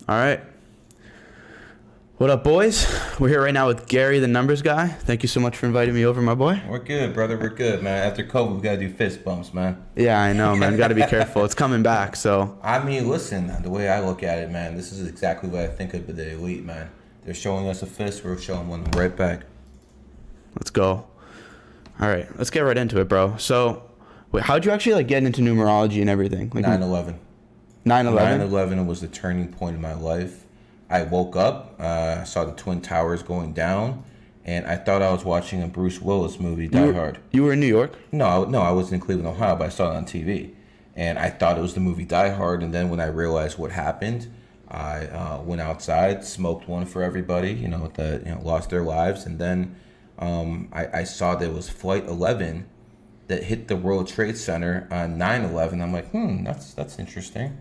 All right. What up, boys? We're here right now with Gary, the numbers guy. Thank you so much for inviting me over, my boy. We're good, brother. We're good, man. After COVID, we got to do fist bumps, man. Yeah, I know, man. Got to be careful. It's coming back, so. I mean, listen, the way I look at it, man, this is exactly what I think of the elite, man. They're showing us a fist. We're showing one right back. Let's go. All right. Let's get right into it, bro. So, wait, how'd you actually, get into numerology and everything? 9/11. 9/11? 9/11 was the turning point in my life. I woke up, saw the Twin Towers going down, and I thought I was watching a Bruce Willis movie, Die Hard. You were in New York? No, I was in Cleveland, Ohio, but I saw it on TV. And I thought it was the movie Die Hard, and then when I realized what happened, I went outside, smoked one for everybody, that lost their lives, and then I saw there was Flight 11 that hit the World Trade Center on 9/11. I'm like, that's interesting.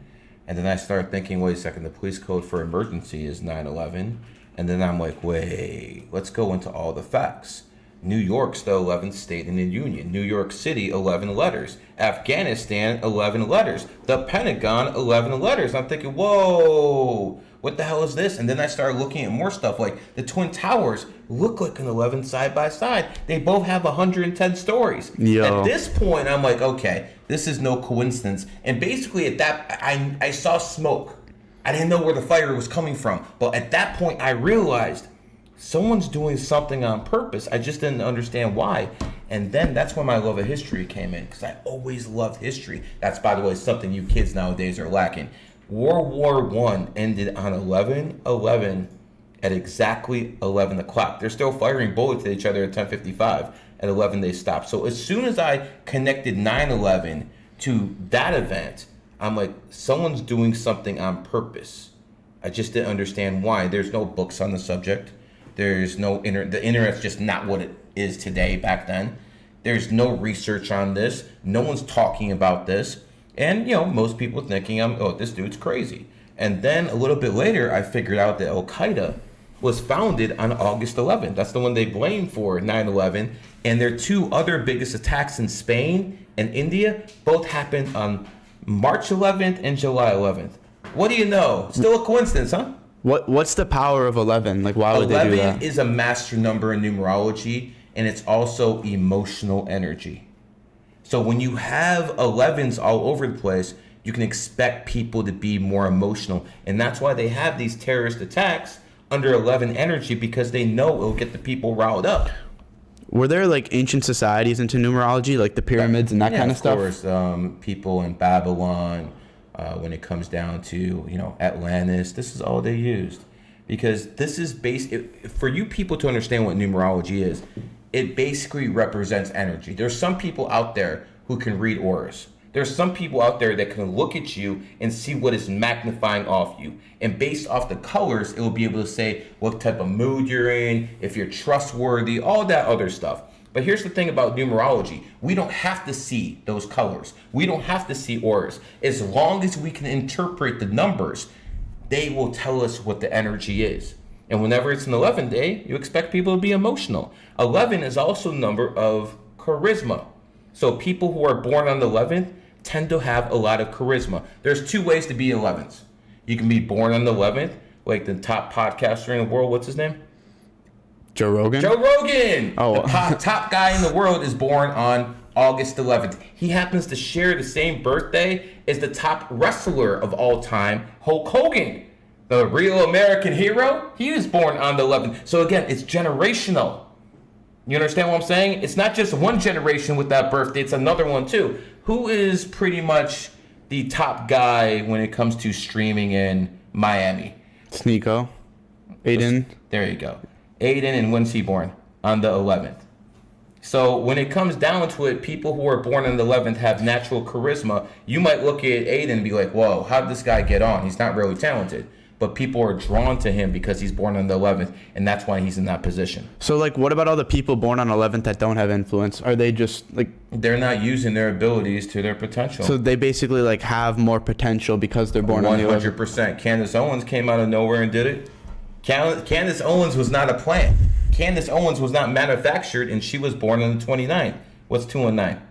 And then I started thinking, wait a second, the police code for emergency is 9/11. And then I'm like, wait, let's go into all the facts. New York's the 11th state in the Union. New York City, 11 letters. Afghanistan, 11 letters. The Pentagon, 11 letters. I'm thinking, whoa, what the hell is this? And then I started looking at more stuff, like the Twin Towers look like an 11 side by side. They both have 110 stories. Yo. At this point, I'm like, okay, this is no coincidence. And basically at that, I saw smoke. I didn't know where the fire was coming from. But at that point, I realized someone's doing something on purpose. I just didn't understand why. And then that's when my love of history came in, because I always loved history. That's, by the way, something you kids nowadays are lacking. World War I ended on 11/11 at exactly 11 o'clock. They're still firing bullets at each other at 10:55. At 11, they stopped. So as soon as I connected 9/11 to that event, I'm like, someone's doing something on purpose. I just didn't understand why. There's no books on the subject. There's no the internet's just not what it is today back then. There's no research on this. No one's talking about this. And, most people thinking, this dude's crazy. And then a little bit later, I figured out that Al-Qaeda was founded on August 11th. That's the one they blame for 9/11. And their two other biggest attacks in Spain and India both happened on March 11th and July 11th. What do you know? Still a coincidence, huh? What's the power of 11? Why would they do that? 11 is a master number in numerology, and it's also emotional energy. So when you have 11s all over the place, you can expect people to be more emotional. And that's why they have these terrorist attacks under 11 energy, because they know it'll get the people riled up. Were there ancient societies into numerology, like the pyramids and that kind of stuff? Of course, people in Babylon, when it comes down to, Atlantis, this is all they used. Because this is for you people to understand what numerology is, it basically represents energy. There's some people out there who can read auras. There's some people out there that can look at you and see what is magnifying off you. And based off the colors, it will be able to say what type of mood you're in, if you're trustworthy, all that other stuff. But here's the thing about numerology. We don't have to see those colors. We don't have to see auras. As long as we can interpret the numbers, they will tell us what the energy is. And whenever it's an 11 day, you expect people to be emotional. 11 is also a number of charisma. So people who are born on the 11th tend to have a lot of charisma. There's two ways to be 11s. You can be born on the 11th, like the top podcaster in the world. What's his name? Joe Rogan? Joe Rogan! Oh. The top guy in the world is born on August 11th. He happens to share the same birthday as the top wrestler of all time, Hulk Hogan. The real American hero, he was born on the 11th. So again, it's generational. You understand what I'm saying? It's not just one generation with that birthday, it's another one too. Who is pretty much the top guy when it comes to streaming in Miami? Sneeko. Aiden. There you go. Aiden, and when's he born? On the 11th. So when it comes down to it, people who are born on the 11th have natural charisma. You might look at Aiden and be like, whoa, how did this guy get on? He's not really talented. But people are drawn to him because he's born on the 11th, and that's why he's in that position. So, what about all the people born on 11th that don't have influence? Are they just, They're not using their abilities to their potential. So they basically, have more potential because they're born on the 11th? 100%. Candace Owens came out of nowhere and did it. Candace Owens was not a plant. Candace Owens was not manufactured, and she was born on the 29th. What's 2 and 9?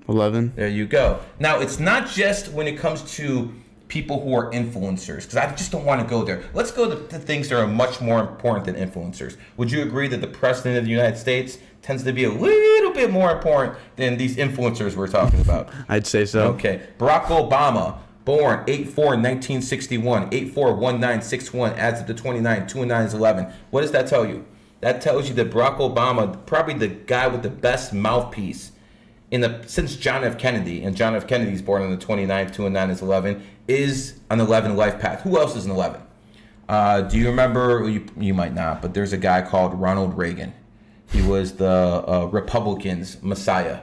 11. There you go. Now, it's not just when it comes to people who are influencers, because I just don't want to go there. Let's go to things that are much more important than influencers. Would you agree that the president of the United States tends to be a little bit more important than these influencers we're talking about? I'd say so. Okay. Barack Obama, born 8/4/1961, 8/4/1961, adds up to 29, 2 and 9 is 11. What does that tell you? That tells you that Barack Obama, probably the guy with the best mouthpiece since John F. Kennedy, and John F. Kennedy's born on the 29th, 2 and 9 is 11, is an 11 life path. Who else is an 11? Do you remember, you might not, but there's a guy called Ronald Reagan. He was the Republicans' messiah,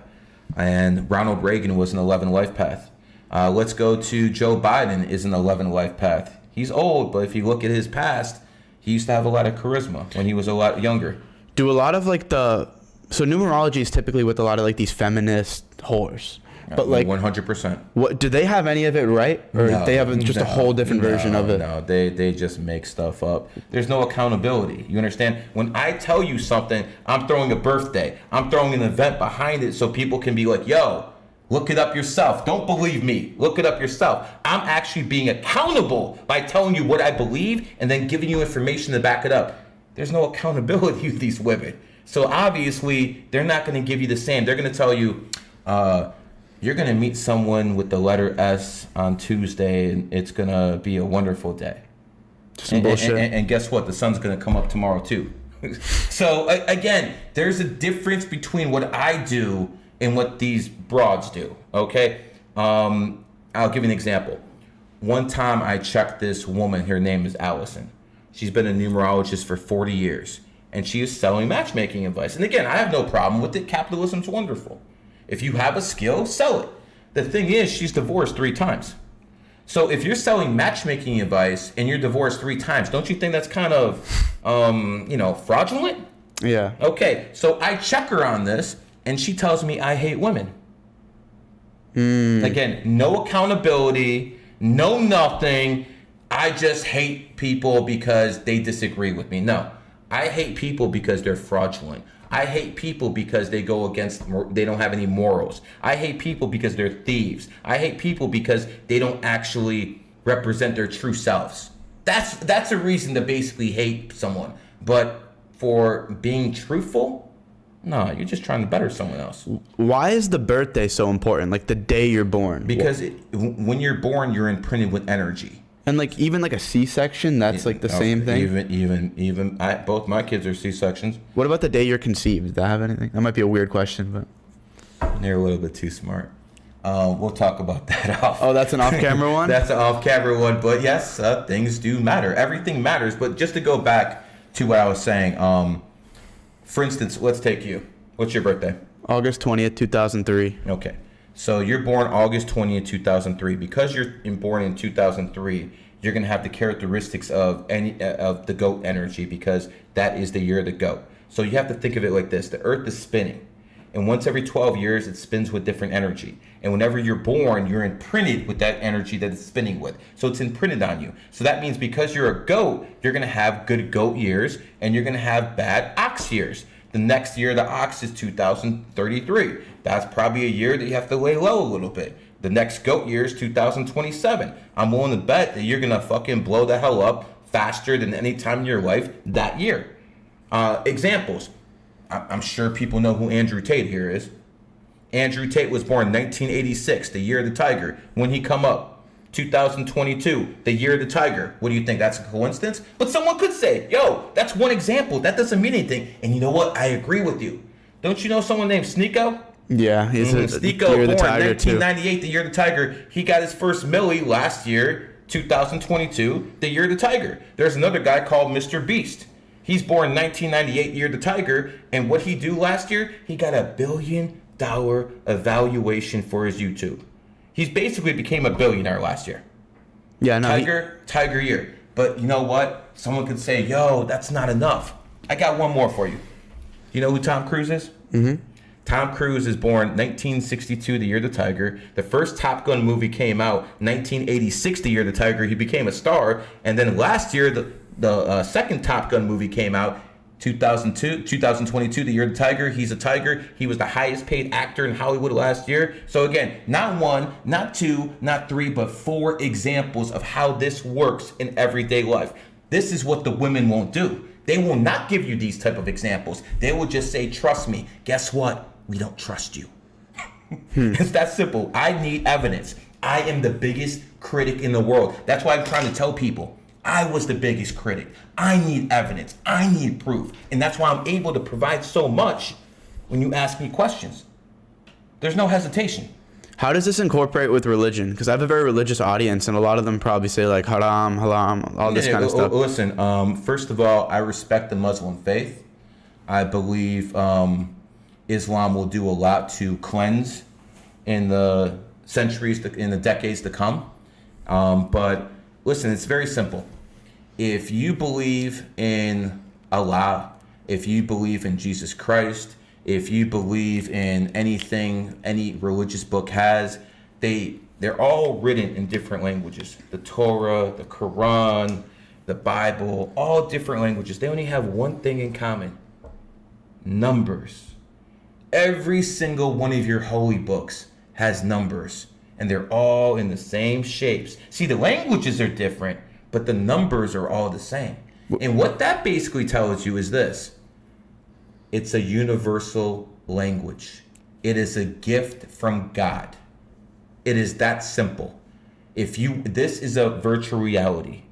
and Ronald Reagan was an 11 life path. Let's go to Joe Biden is an 11 life path. He's old, but if you look at his past, he used to have a lot of charisma when he was a lot younger. Do a lot of like so numerology is typically with a lot of like these feminist whores, but like 100%. What do they have any of it right, or they have just a whole different version of it? No, they just make stuff up. There's no accountability. You understand? When I tell you something, I'm throwing a birthday. I'm throwing an event behind it so people can be like, yo, look it up yourself. Don't believe me. Look it up yourself. I'm actually being accountable by telling you what I believe and then giving you information to back it up. There's no accountability with these women. So obviously, they're not going to give you the same. They're going to tell you, you're going to meet someone with the letter S on Tuesday, and it's going to be a wonderful day. Some bullshit. And guess what? The sun's going to come up tomorrow, too. So, again, there's a difference between what I do and what these broads do, okay? I'll give you an example. One time I checked this woman. Her name is Allison. She's been a numerologist for 40 years. And she is selling matchmaking advice. And again, I have no problem with it. Capitalism's wonderful. If you have a skill, sell it. The thing is, she's divorced 3 times. So if you're selling matchmaking advice and you're divorced 3 times, don't you think that's kind of, fraudulent? Yeah. Okay, so I check her on this, and she tells me I hate women. Again, no accountability, no nothing. I just hate people because they disagree with me. No. I hate people because they're fraudulent. I hate people because they don't have any morals. I hate people because they're thieves. I hate people because they don't actually represent their true selves. That's a reason to basically hate someone. But for being truthful, no, you're just trying to better someone else. Why is the birthday so important? Like the day you're born? Because when you're born, you're imprinted with energy. And like even like a C-section, that's like the same thing. Even both my kids are C-sections. What about the day you're conceived? Does that have anything? That might be a weird question, but they're a little bit too smart. We'll talk about that off. Oh, that's an off-camera one. That's an off-camera one. But yes, things do matter. Everything matters. But just to go back to what I was saying, for instance, let's take you. What's your birthday? August 20th, 2003. Okay. So you're born August 20th, 2003. Because you're born in 2003, you're going to have the characteristics of the goat energy because that is the year of the goat. So you have to think of it like this. The earth is spinning. And once every 12 years, it spins with different energy. And whenever you're born, you're imprinted with that energy that it's spinning with. So it's imprinted on you. So that means because you're a goat, you're going to have good goat years and you're going to have bad ox years. The next year, the ox is 2033. That's probably a year that you have to lay low a little bit. The next goat year is 2027. I'm willing to bet that you're going to fucking blow the hell up faster than any time in your life that year. Examples. I'm sure people know who Andrew Tate here is. Andrew Tate was born 1986, the year of the tiger. When he come up? 2022, the year of the tiger. What do you think? That's a coincidence? But someone could say, yo, that's one example. That doesn't mean anything. And you know what? I agree with you. Don't you know someone named Sneeko? Yeah, he's Sneeko, born 1998, the year of the tiger. He got his first milli last year, 2022, the year of the tiger. There's another guy called Mr. Beast. He's born 1998, year of the tiger. And what he do last year? He got $1 billion evaluation for his YouTube. He's basically became a billionaire last year. Yeah, no. Tiger year. But you know what? Someone could say, yo, that's not enough. I got one more for you. You know who Tom Cruise is? Mm-hmm. Tom Cruise is born 1962, the year of the tiger. The first Top Gun movie came out 1986, the year of the tiger. He became a star. And then last year, the second Top Gun movie came out 2022, the year of the tiger. He's a tiger. He was the highest paid actor in Hollywood last year. So again, not one, not two, not three, but 4 examples of how this works in everyday life. This is what the women won't do. They will not give you these type of examples. They will just say, trust me. Guess what? We don't trust you. It's that simple. I need evidence. I am the biggest critic in the world. That's why I'm trying to tell people. I was the biggest critic. I need evidence. I need proof. And that's why I'm able to provide so much when you ask me questions. There's no hesitation. How does this incorporate with religion? Because I have a very religious audience, and a lot of them probably say like haram, haram, all this kind of stuff. Listen, first of all, I respect the Muslim faith. I believe Islam will do a lot to cleanse in the centuries, in the decades to come. But listen, it's very simple. If you believe in Allah, if you believe in Jesus Christ, if you believe in anything any religious book has, they're all written in different languages. The Torah, the Quran, the Bible, all different languages. They only have one thing in common: numbers. Every single one of your holy books has numbers, and they're all in the same shapes. See, the languages are different, but the numbers are all the same. And what that basically tells you is this: it's a universal language. It is a gift from God. It is that simple. This is a virtual reality.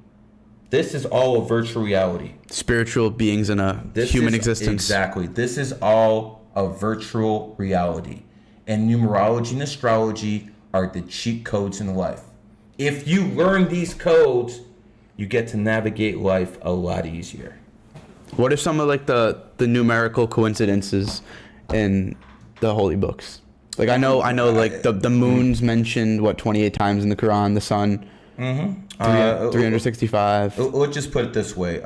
This is all a virtual reality. Spiritual beings in a human existence. Exactly. This is all a virtual reality. And numerology and astrology are the cheat codes in life. If you learn these codes, you get to navigate life a lot easier. What are some of like the numerical coincidences in the holy books? Like I know like the moon's mentioned 28 times in the Quran, the sun 365. Let's just put it this way.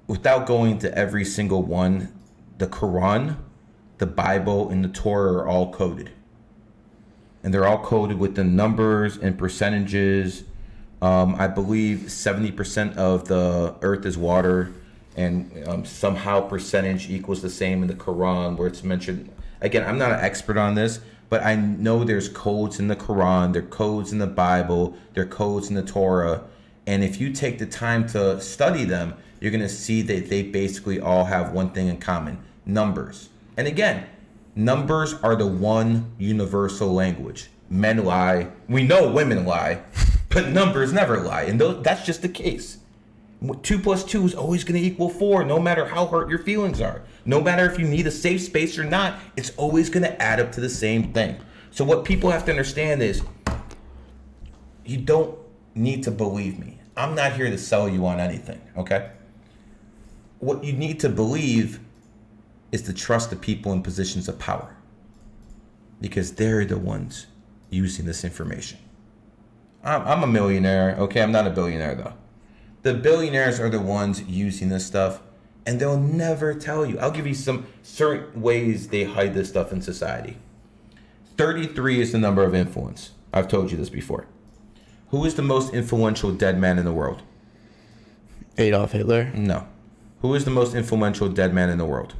Without going to every single one, the Quran, the Bible, and the Torah are all coded. And they're all coded with the numbers and percentages. I believe 70% of the earth is water, and somehow percentage equals the same in the Quran, where it's mentioned. Again, I'm not an expert on this, but I know there's codes in the Quran, there are codes in the Bible, there are codes in the Torah. And if you take the time to study them, you're going to see that they basically all have one thing in common: numbers. And again, numbers are the one universal language. Men lie. We know women lie. But numbers never lie, and that's just the case. 2 + 2 is always going to equal 4, no matter how hurt your feelings are. No matter if you need a safe space or not, it's always going to add up to the same thing. So what people have to understand is, you don't need to believe me. I'm not here to sell you on anything, okay? What you need to believe is to trust the people in positions of power, because they're the ones using this information. I'm a millionaire, okay? I'm not a billionaire, though. The billionaires are the ones using this stuff, and they'll never tell you. I'll give you some certain ways they hide this stuff in society. 33 is the number of influence. I've told you this before. Who is the most influential dead man in the world? Adolf Hitler. No. Who is the most influential dead man in the world?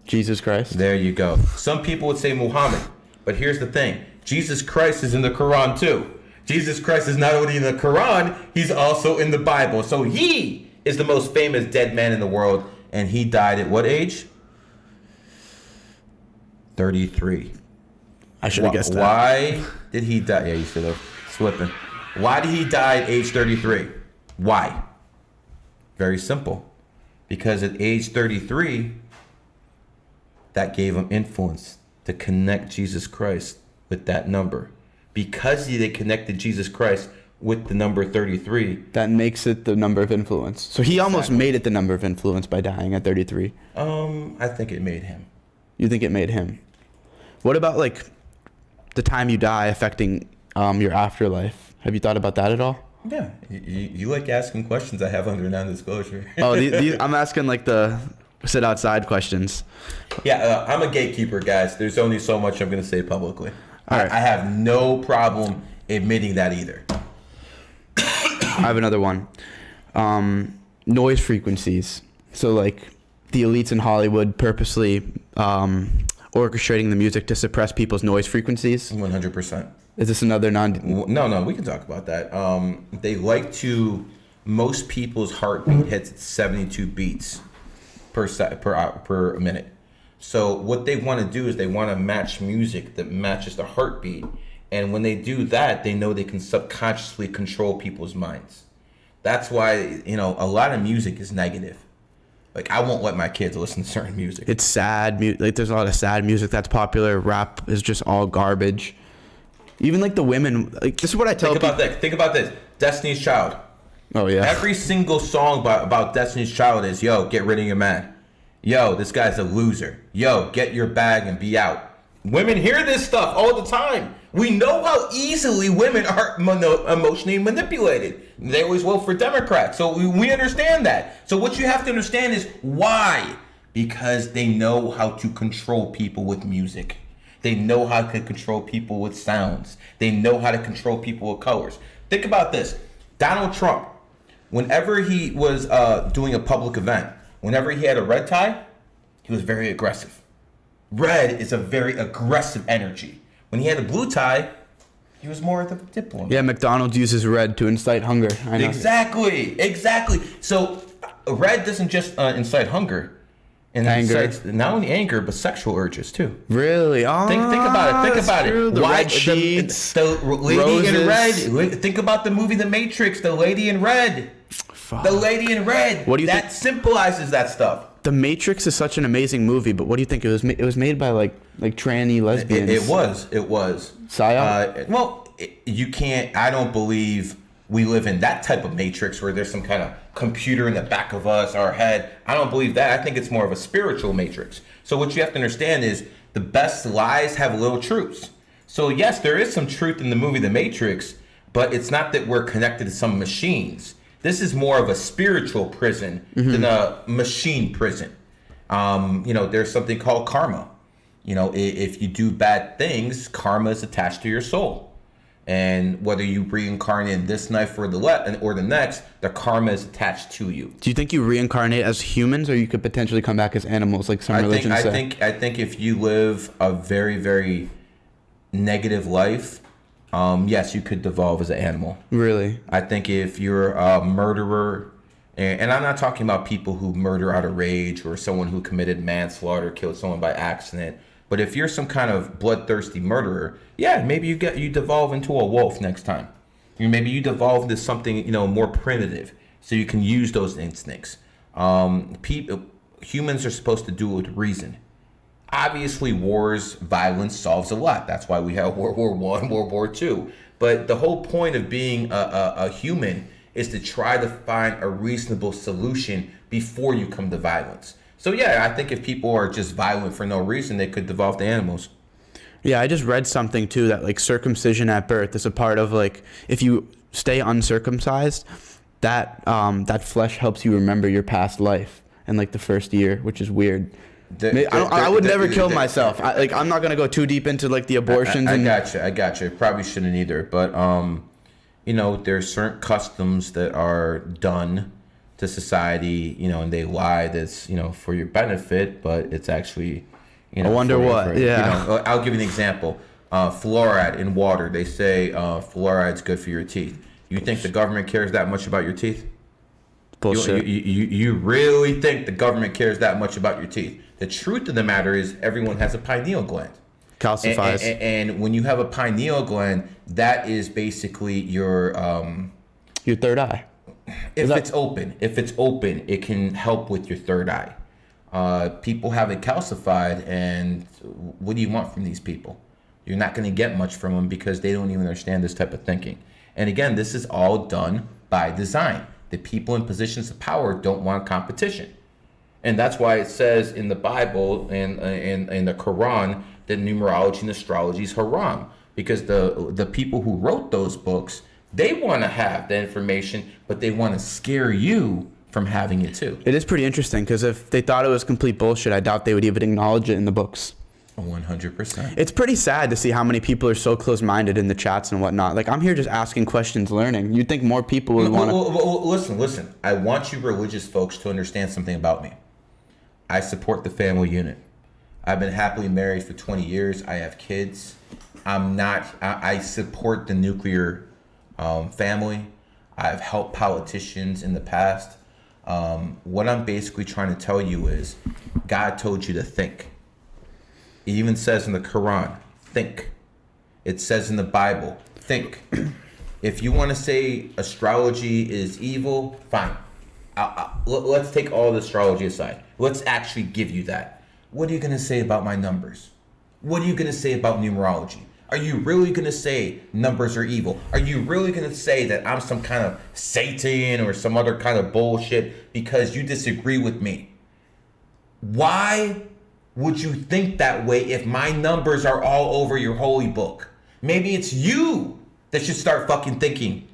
Jesus Christ. There you go. Some people would say Muhammad, but here's the thing. Jesus Christ is in the Quran, too. Jesus Christ is not only in the Quran, he's also in the Bible. So he is the most famous dead man in the world, and he died at what age? 33. I should have guessed that. Why did he die? Yeah, you should have. Slipping. Why did he die at age 33? Why? Very simple. Because at age 33, that gave him influence to connect Jesus Christ with that number. Because they connected Jesus Christ with the number 33. That makes it the number of influence. So he almost made it the number of influence by dying at 33. I think it made him. You think it made him? What about like the time you die affecting your afterlife? Have you thought about that at all? Yeah. You like asking questions I have under non-disclosure. Oh, I'm asking like the sit outside questions. Yeah, I'm a gatekeeper, guys. There's only so much I'm going to say publicly. All right. I have no problem admitting that either. I have another one. noise frequencies. So like the elites in Hollywood purposely orchestrating the music to suppress people's noise frequencies. 100%. Is this another No, we can talk about that. They like to. Most people's heartbeat hits at 72 beats per minute. So what they want to do is they want to match music that matches the heartbeat. And when they do that, they know they can subconsciously control people's minds. That's why, a lot of music is negative. Like, I won't let my kids listen to certain music. It's sad. Like, there's a lot of sad music that's popular. Rap is just all garbage. Even like the women, like, this is what I tell people. Think about this. Destiny's Child. Oh, yeah. Every single song about Destiny's Child is, yo, get rid of your man. Yo, this guy's a loser. Yo, get your bag and be out. Women hear this stuff all the time. We know how easily women are emotionally manipulated. They always vote for Democrats. So we understand that. So what you have to understand is why. Because they know how to control people with music. They know how to control people with sounds. They know how to control people with colors. Think about this. Donald Trump, whenever he was doing a public event, whenever he had a red tie, he was very aggressive. Red is a very aggressive energy. When he had a blue tie, he was more of a diplomat. Yeah, McDonald's uses red to incite hunger. I know. Exactly. So red doesn't just incite hunger. And anger. Incites not only anger, but sexual urges too. Really? Oh, think about it. Think about true. it. The red sheets, the lady roses. in red. Think about the movie The Matrix. The lady in red. Fuck. The lady in red. What do you that think? Symbolizes that stuff. The Matrix is such an amazing movie, but what do you think? It was made by like tranny lesbians. It was. Psyop? You can't. I don't believe we live in that type of matrix where there's some kind of computer in the back of us, our head. I don't believe that. I think it's more of a spiritual matrix. So what you have to understand is the best lies have little truths. So yes, there is some truth in the movie The Matrix, but it's not that we're connected to some machines. This is more of a spiritual prison than a machine prison. There's something called karma. If you do bad things, karma is attached to your soul. And whether you reincarnate in this life or the next, the karma is attached to you. Do you think you reincarnate as humans, or you could potentially come back as animals, like some religions say? I think if you live a very, very negative life, yes, you could devolve as an animal. Really? I think if you're a murderer, and I'm not talking about people who murder out of rage or someone who committed manslaughter, killed someone by accident. But if you're some kind of bloodthirsty murderer, yeah, maybe you devolve into a wolf next time. Maybe you devolve into something more primitive, so you can use those instincts. Humans are supposed to do it with reason. Obviously, violence solves a lot. That's why we have World War I, World War II. But the whole point of being a human is to try to find a reasonable solution before you come to violence. So yeah, I think if people are just violent for no reason, they could devolve to animals. Yeah, I just read something too that like circumcision at birth is a part of like if you stay uncircumcised, that flesh helps you remember your past life in like the first year, which is weird. I would never kill myself. I'm not gonna go too deep into like the abortions. I got you. Probably shouldn't either. But there's certain customs that are done to society, and they lie that's for your benefit, but it's actually I wonder what. I'll give you an example. Fluoride in water. They say fluoride's good for your teeth. You think the government cares that much about your teeth? Bullshit. You really think the government cares that much about your teeth? The truth of the matter is everyone has a pineal gland. Calcifies. And when you have a pineal gland, that is basically your third eye. If it's open, it can help with your third eye. People have it calcified, and what do you want from these people? You're not going to get much from them because they don't even understand this type of thinking. And again, this is all done by design. The people in positions of power don't want competition. And that's why it says in the Bible and in the Quran that numerology and astrology is haram. Because the people who wrote those books, they want to have the information, but they want to scare you from having it too. It is pretty interesting because if they thought it was complete bullshit, I doubt they would even acknowledge it in the books. 100%. It's pretty sad to see how many people are so close-minded in the chats and whatnot. Like, I'm here just asking questions, learning. You'd think more people would want to... Listen. I want you religious folks to understand something about me. I support the family unit. I've been happily married for 20 years. I have kids. I support the nuclear family. I've helped politicians in the past. What I'm basically trying to tell you is God told you to think. It even says in the Quran, think. It says in the Bible, think. If you want to say astrology is evil, fine. Let's take all the astrology aside. Let's actually give you that. What are you going to say about my numbers? What are you going to say about numerology? Are you really going to say numbers are evil? Are you really going to say that I'm some kind of Satan or some other kind of bullshit because you disagree with me? Why would you think that way if my numbers are all over your holy book? Maybe it's you that should start fucking thinking.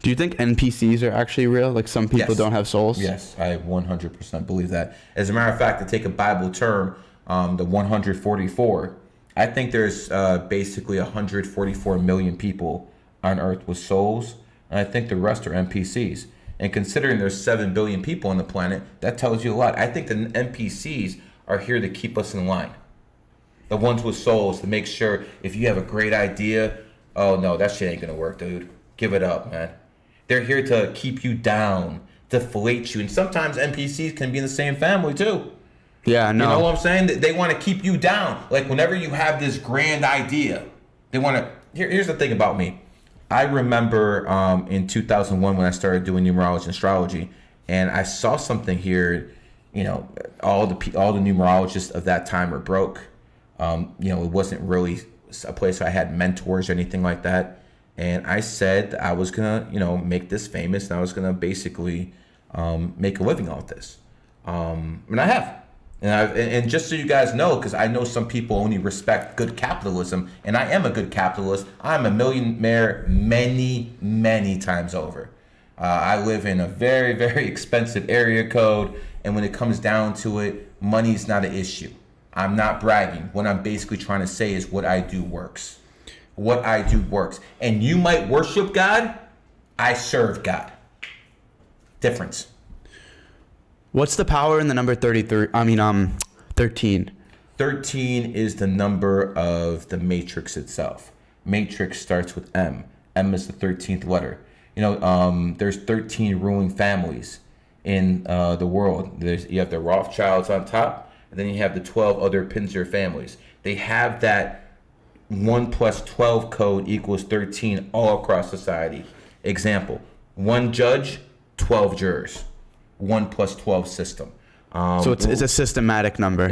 Do you think NPCs are actually real? Like, some people don't have souls? Yes, I 100% believe that. As a matter of fact, to take a Bible term, the 144, I think there's basically 144 million people on Earth with souls, and I think the rest are NPCs. And considering there's 7 billion people on the planet, that tells you a lot. I think the NPCs are here to keep us in line. The ones with souls, to make sure if you have a great idea, oh no, that shit ain't gonna work, dude. Give it up, man. They're here to keep you down, deflate you. And sometimes NPCs can be in the same family too. Yeah, no. You know what I'm saying? They want to keep you down. Like, whenever you have this grand idea, they want to... Here's the thing about me. I remember in 2001 when I started doing numerology and astrology, and I saw something here. You know, all the numerologists of that time were broke. You know, it wasn't really a place where I had mentors or anything like that. And I said I was gonna, you know, make this famous, and I was gonna basically make a living off this. And I have. And just so you guys know, because I know some people only respect good capitalism, and I am a good capitalist. I'm a millionaire many, many times over. I live in a very, very expensive area code, and when it comes down to it, money's not an issue. I'm not bragging. What I'm basically trying to say is what I do works. What I do works. And you might worship God, I serve God. Difference. What's the power in the number 33? 13. 13 is the number of the matrix itself. Matrix starts with M. M is the 13th letter. You know, there's 13 ruling families in the world. You have the Rothschilds on top, and then you have the 12 other Pinzer families. They have that 1 plus 12 code equals 13 all across society. Example, 1 judge, 12 jurors. 1 plus 12 system. So it's a systematic number.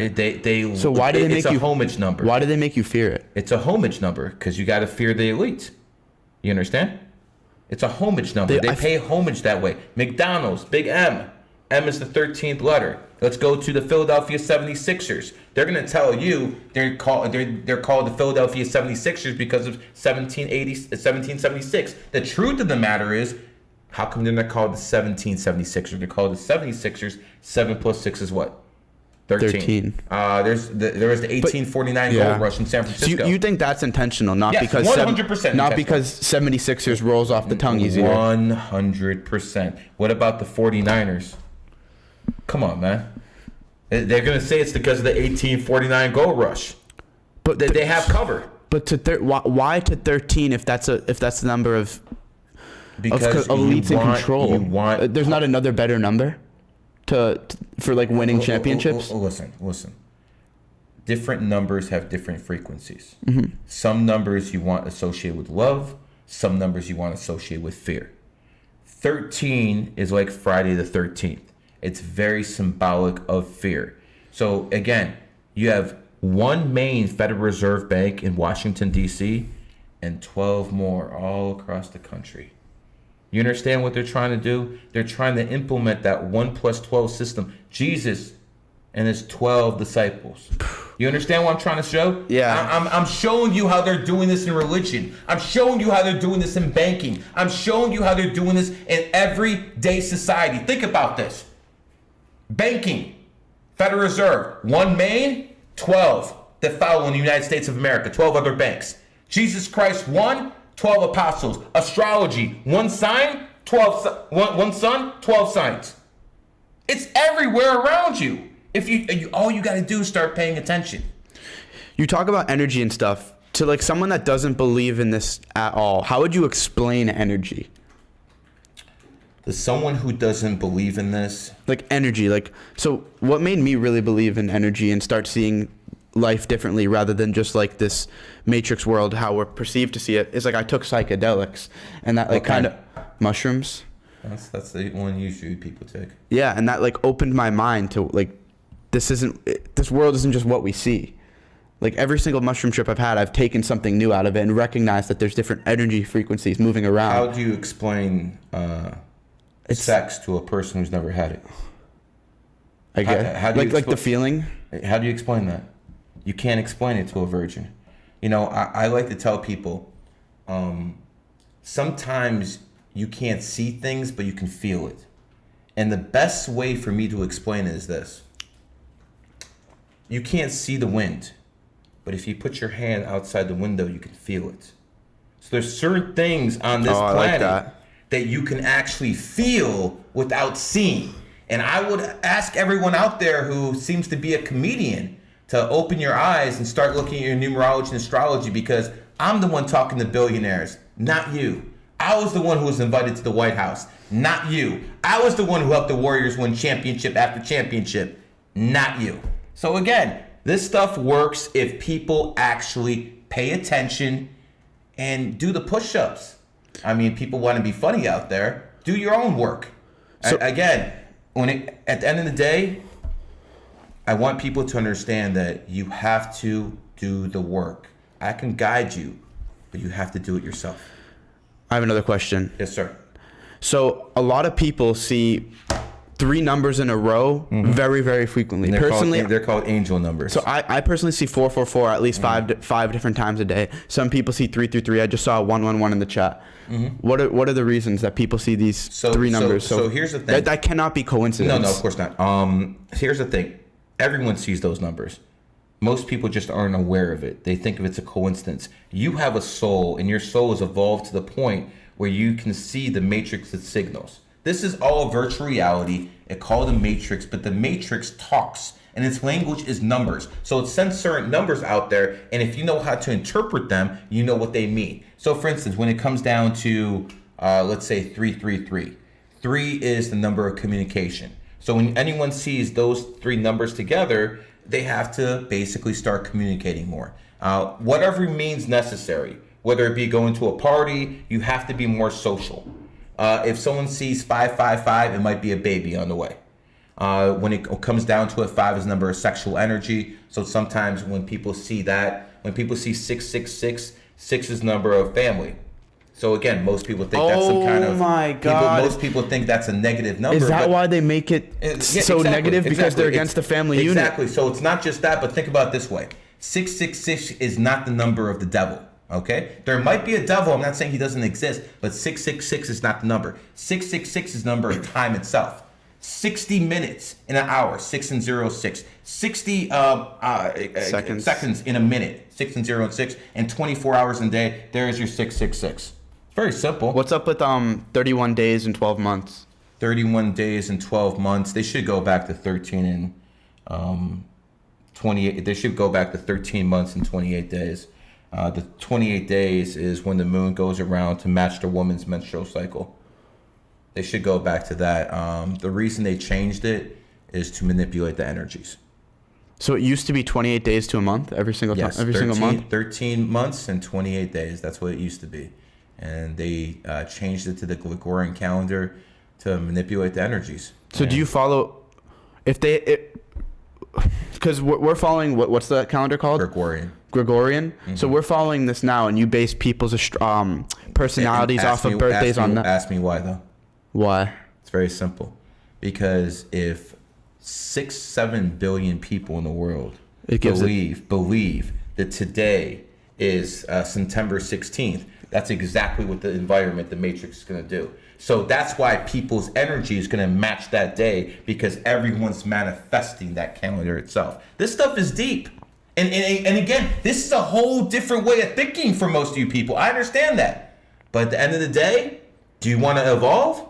So why do they make it's a homage number. Why do they make you fear it? It's a homage number because you got to fear the elite. You understand? It's a homage number. They pay homage that way. McDonald's, big M. M is the 13th letter. Let's go to the Philadelphia 76ers. They're going to tell you they're called the Philadelphia 76ers because of 1776. The truth of the matter is, how come they're not called the 1776ers? They're called the 76ers. 7 plus 6 is what? 13. There was the 1849 gold rush in San Francisco. So you think that's intentional, not yes, because 100% not because 76ers rolls off the tongue easier. 100%. What about the 49ers? Come on, man. They're gonna say it's because of the 1849 gold rush. But they have cover. But why to 13 if that's the number of because elites in control? There's not another better number for like winning championships. Listen. Different numbers have different frequencies. Mm-hmm. Some numbers you want associated with love. Some numbers you want associated with fear. 13 is like Friday the 13th. It's very symbolic of fear. So again, you have one main Federal Reserve Bank in Washington, D.C., and 12 more all across the country. You understand what they're trying to do? They're trying to implement that 1 plus 12 system. Jesus and his 12 disciples. You understand what I'm trying to show? Yeah. I'm showing you how they're doing this in religion. I'm showing you how they're doing this in banking. I'm showing you how they're doing this in everyday society. Think about this. Banking, Federal Reserve, one main, 12. that follow in the United States of America, 12 other banks. Jesus Christ, 1, 12 apostles. Astrology, 1 sign, 1 sun, 12 signs. It's everywhere around you. If you all you got to do is start paying attention. You talk about energy and stuff. To like someone that doesn't believe in this at all, how would you explain energy? To someone who doesn't believe in this, Like energy, like, so what made me really believe in energy and start seeing life differently rather than just like this matrix world, how we're perceived to see it, is like I took psychedelics and that like kind of mushrooms. That's the one usually people take. Yeah, and that like opened my mind to like, this world isn't just what we see. Like every single mushroom trip I've had, I've taken something new out of it and recognized that there's different energy frequencies moving around. How do you explain sex to a person who's never had it? I get how do you like the feeling. How do you explain that? You can't explain it to a virgin. You know, I like to tell people, sometimes you can't see things, but you can feel it. And the best way for me to explain it is this. You can't see the wind, but if you put your hand outside the window, you can feel it. So there's certain things on this planet that you can actually feel without seeing. And I would ask everyone out there who seems to be a comedian to open your eyes and start looking at your numerology and astrology, because I'm the one talking to billionaires, not you. I was the one who was invited to the White House, not you. I was the one who helped the Warriors win championship after championship, not you. So again, this stuff works if people actually pay attention and do the push-ups. I mean, people want to be funny out there. Do your own work. So, again, at the end of the day, I want people to understand that you have to do the work. I can guide you, but you have to do it yourself. I have another question. Yes, sir. So a lot of people see 3 numbers in a row very, very frequently. They're called angel numbers. So I personally see 444 at least five different times a day. Some people see 333. I just saw 111 in the chat. What are the reasons that people see these 3 numbers? So here's the thing. That cannot be coincidence. No, of course not. Here's the thing. Everyone sees those numbers. Most people just aren't aware of it. They think of it's a coincidence. You have a soul, and your soul has evolved to the point where you can see the matrix that signals. This is all virtual reality. It's called a matrix, but the matrix talks, and its language is numbers. So it sends certain numbers out there, and if you know how to interpret them, you know what they mean. So for instance, when it comes down to, let's say 333, 3 is the number of communication. So when anyone sees those 3 numbers together, they have to basically start communicating more. Whatever means necessary, whether it be going to a party, you have to be more social. If someone sees 555, it might be a baby on the way. When it comes down to it, 5 is the number of sexual energy. So sometimes when people see that, when people see 666, 6 is the number of family. So again, most people think that's some kind of. Oh my God! Most people think that's a negative number. Is that why they make it so negative? Because they're against the family unit. Exactly. So it's not just that, but think about it this way: 666 is not the number of the devil. Okay, there might be a devil. I'm not saying he doesn't exist, but 666 is not the number. 666 is the number of time itself. 60 minutes in an hour, 6 and 0, 6. 60 seconds in a minute, 6 and 0 and 6, and 24 hours in a day. There is your 666. Very simple. What's up with 31 days and 12 months? 31 days and 12 months. They should go back to 13 and 28. They should go back to 13 months and 28 days. The 28 days is when the moon goes around to match the woman's menstrual cycle. They should go back to that. The reason they changed it is to manipulate the energies. So it used to be 28 days to a month every single time, single month? 13 months and 28 days. That's what it used to be. And they changed it to the Gregorian Calendar to manipulate the energies. So do you follow, because we're following, what's the calendar called? Gregorian. Mm-hmm. So we're following this now, and you base people's personalities off of birthdays on that. Ask me why, though. Why? It's very simple. Because if 6-7 billion people in the world believe that today is September 16th, that's exactly what the environment, the matrix, is going to do. So that's why people's energy is going to match that day, because everyone's manifesting that calendar itself. This stuff is deep. And again, this is a whole different way of thinking for most of you people. I understand that. But at the end of the day, do you want to evolve?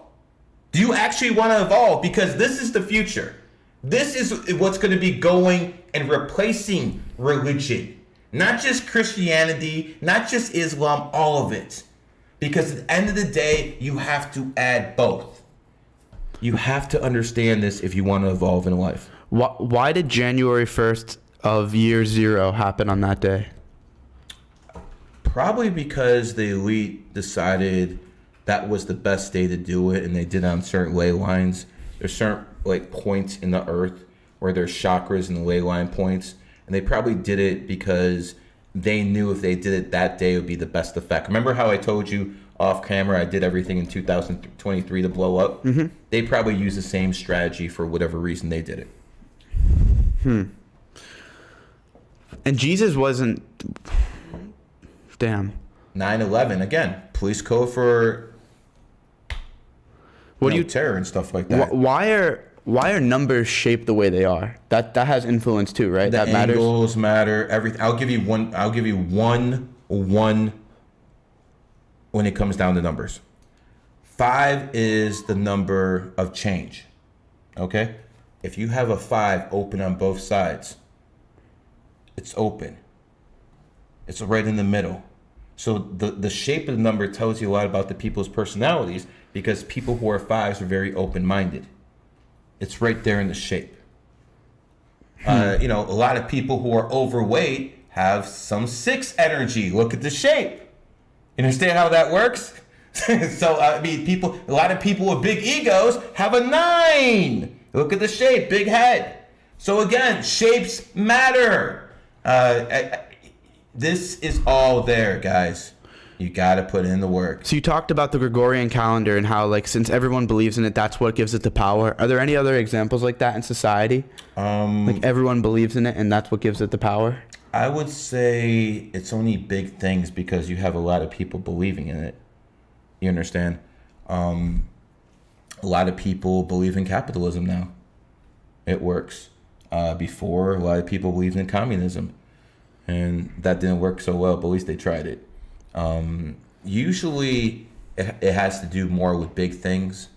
Do you actually want to evolve? Because this is the future. This is what's going to be going and replacing religion. Not just Christianity, not just Islam, all of it. Because at the end of the day, you have to add both. You have to understand this if you want to evolve in life. Why did January 1st of year 0 happen on that day? Probably because the elite decided that was the best day to do it, and they did it on certain ley lines. There's certain points in the earth where there's chakras and the ley line points, and they probably did it because they knew if they did it that day, it would be the best effect. Remember how I told you off camera I did everything in 2023 to blow up? Mm-hmm. They probably used the same strategy for whatever reason they did it. And Jesus wasn't... Damn. 9/11, again, police code for terror and stuff like that. Why are numbers shaped the way they are? That has influence too, right? The that matters. Angles matter. Everything. I'll give you one when it comes down to numbers. 5 is the number of change. Okay? If you have a 5 open on both sides, it's open. It's right in the middle. So the shape of the number tells you a lot about the people's personalities, because people who are 5s are very open-minded. It's right there in the shape. A lot of people who are overweight have some 6 energy. Look at the shape. You understand how that works? So, a lot of people with big egos have a 9. Look at the shape, big head. So again, shapes matter. This is all there, guys. You got to put in the work. So you talked about the Gregorian calendar and how, since everyone believes in it, that's what gives it the power. Are there any other examples like that in society? Everyone believes in it and that's what gives it the power? I would say it's only big things because you have a lot of people believing in it. You understand? A lot of people believe in capitalism now. It works. Before, a lot of people believed in communism. And that didn't work so well, but at least they tried it. Usually it has to do more with big things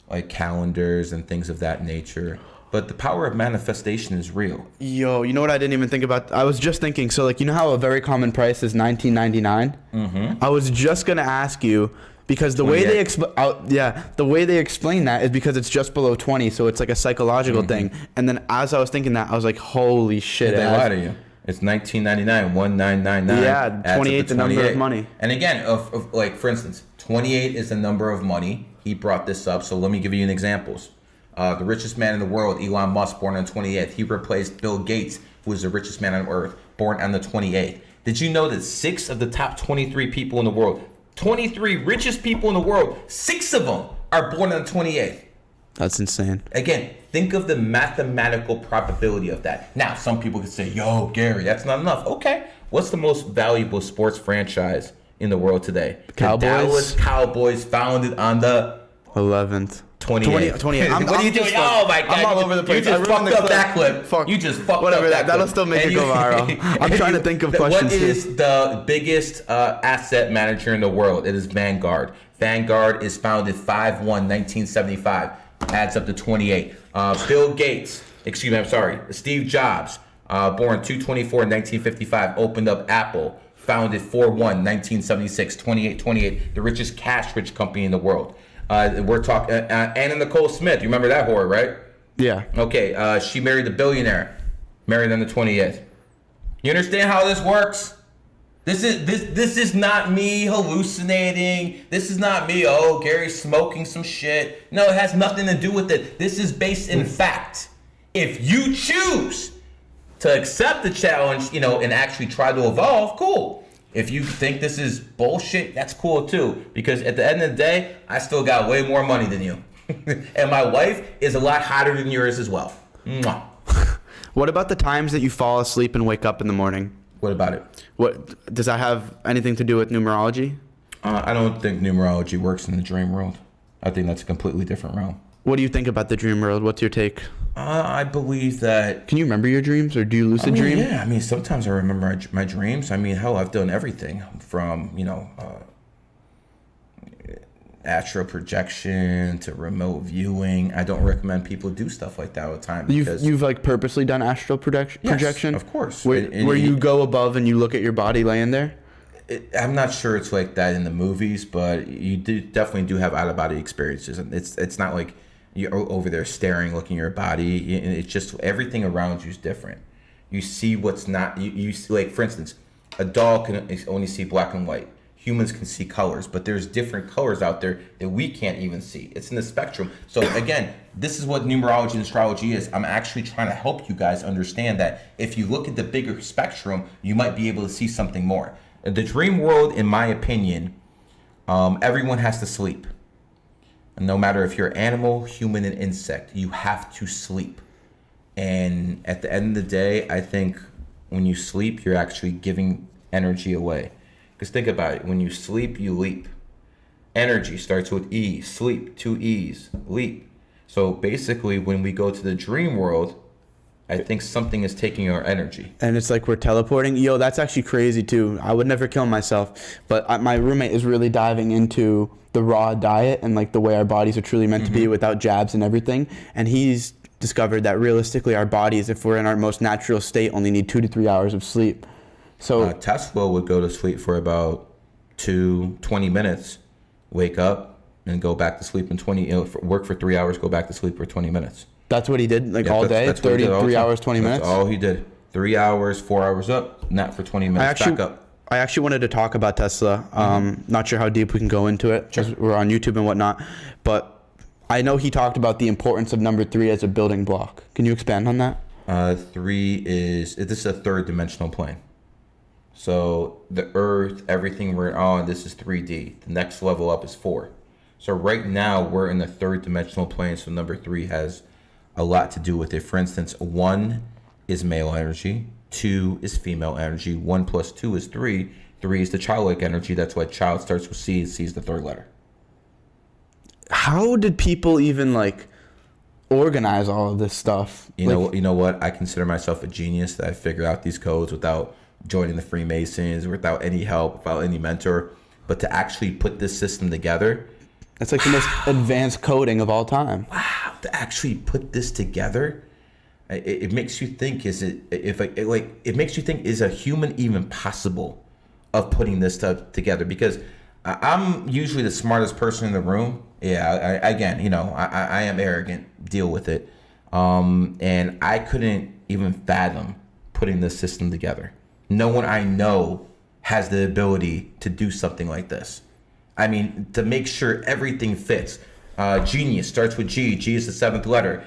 like calendars and things of that nature. But the power of manifestation is real. Yo, you know what I didn't even think about? I was just thinking, so you know how a very common price is $19.99? Mm-hmm. I was just going to ask you, because the way they explain that is because it's just below 20, so it's like a psychological thing. And then as I was thinking that, I was like, holy shit. They lie to you. It's $19.99, 1999. Yeah, 28 the number of money. And again, for instance, 28 is the number of money. He brought this up, so let me give you an examples. The richest man in the world, Elon Musk, born on 28th. He replaced Bill Gates, who is the richest man on earth, born on the 28th. Did you know that 6 of the top 23 people in the world, 23 richest people in the world, 6 of them are born on the 28th? That's insane. Again, think of the mathematical probability of that. Now, some people could say, yo, Gary, that's not enough. Okay. What's the most valuable sports franchise in the world today? Cowboys. The Dallas Cowboys, founded on the 11th. 28. 28. What are you doing? Oh my God. I'm all over the place. You just fucked up that clip. You just fucked up that clip. That'll still make it go viral. I'm trying to think of questions. What is the biggest asset manager in the world? It is Vanguard. Vanguard is founded 5/1/1975. Adds up to 28. Bill Gates, Steve Jobs, born 2/24/1955, opened up Apple, founded 4/1/1976, 28, the richest cash-rich company in the world. We're talking Anna Nicole Smith. You remember that whore, right? Yeah. Okay. She married a billionaire, married on the 28th. You understand how this works? This is not me hallucinating. This is not me, Gary's smoking some shit. No, it has nothing to do with it. This is based in fact. If you choose to accept the challenge, and actually try to evolve, cool. If you think this is bullshit, that's cool too. Because at the end of the day, I still got way more money than you. And my wife is a lot hotter than yours as well. Mwah. What about the times that you fall asleep and wake up in the morning? What about it? What does that have anything to do with numerology? I don't think numerology works in the dream world. I think that's a completely different realm. What do you think about the dream world? What's your take? I believe that. Can you remember your dreams, or do you lucid dream? Yeah, I mean, sometimes I remember my dreams. I mean, hell, I've done everything from, astral projection to remote viewing. I don't recommend people do stuff like that all the time. You've like purposely done astral projection? Of course. Where you go above and you look at your body laying there? I'm not sure it's like that in the movies, but you definitely do have out-of-body experiences. And it's not like you're over there staring, looking at your body. It's just everything around you is different. You see what's not. You see, like, for instance, a dog can only see black and white. Humans can see colors, but there's different colors out there that we can't even see. It's in the spectrum. So again, this is what numerology and astrology is. I'm actually trying to help you guys understand that if you look at the bigger spectrum, you might be able to see something more. The dream world, in my opinion, everyone has to sleep. No matter if you're animal, human, and insect, you have to sleep. And at the end of the day, I think when you sleep, you're actually giving energy away. Because think about it. When you sleep, you leap. Energy starts with E. Sleep, 2 E's. Leap. So basically, when we go to the dream world, I think something is taking our energy. And it's like we're teleporting. Yo, that's actually crazy too. I would never kill myself. But my roommate is really diving into the raw diet and like the way our bodies are truly meant to be without jabs and everything. And he's discovered that realistically our bodies, if we're in our most natural state, only need 2 to 3 hours of sleep. So Tesla would go to sleep for about 20 minutes, wake up, and go back to sleep in work for 3 hours, go back to sleep for 20 minutes. That's what he did, all day, that's 33 hours, 20 minutes? That's all he did. 3 hours, 4 hours up, nap for 20 minutes, back up. I actually wanted to talk about Tesla. Not sure how deep we can go into it, because we're on YouTube and whatnot. But I know he talked about the importance of number 3 as a building block. Can you expand on that? 3 this is a third dimensional plane. So the Earth, everything we're on, this is 3D. The next level up is 4. So right now we're in the third dimensional plane. So number 3 has a lot to do with it. For instance, 1 is male energy, 2 is female energy, 1 plus 2 is 3. 3 is the childlike energy. That's why child starts with C, and C is the third letter. How did people even like organize all of this stuff? You know what? I consider myself a genius that I figured out these codes without joining the Freemasons, without any help, without any mentor. But to actually put this system together, that's like the most advanced coding of all time. Wow! To actually put this together, it makes you think: is a human even possible of putting this stuff together? Because I'm usually the smartest person in the room. Yeah, I am arrogant. Deal with it. And I couldn't even fathom putting this system together. No one I know has the ability to do something like this. I mean, to make sure everything fits. Genius starts with G. G is the 7th letter.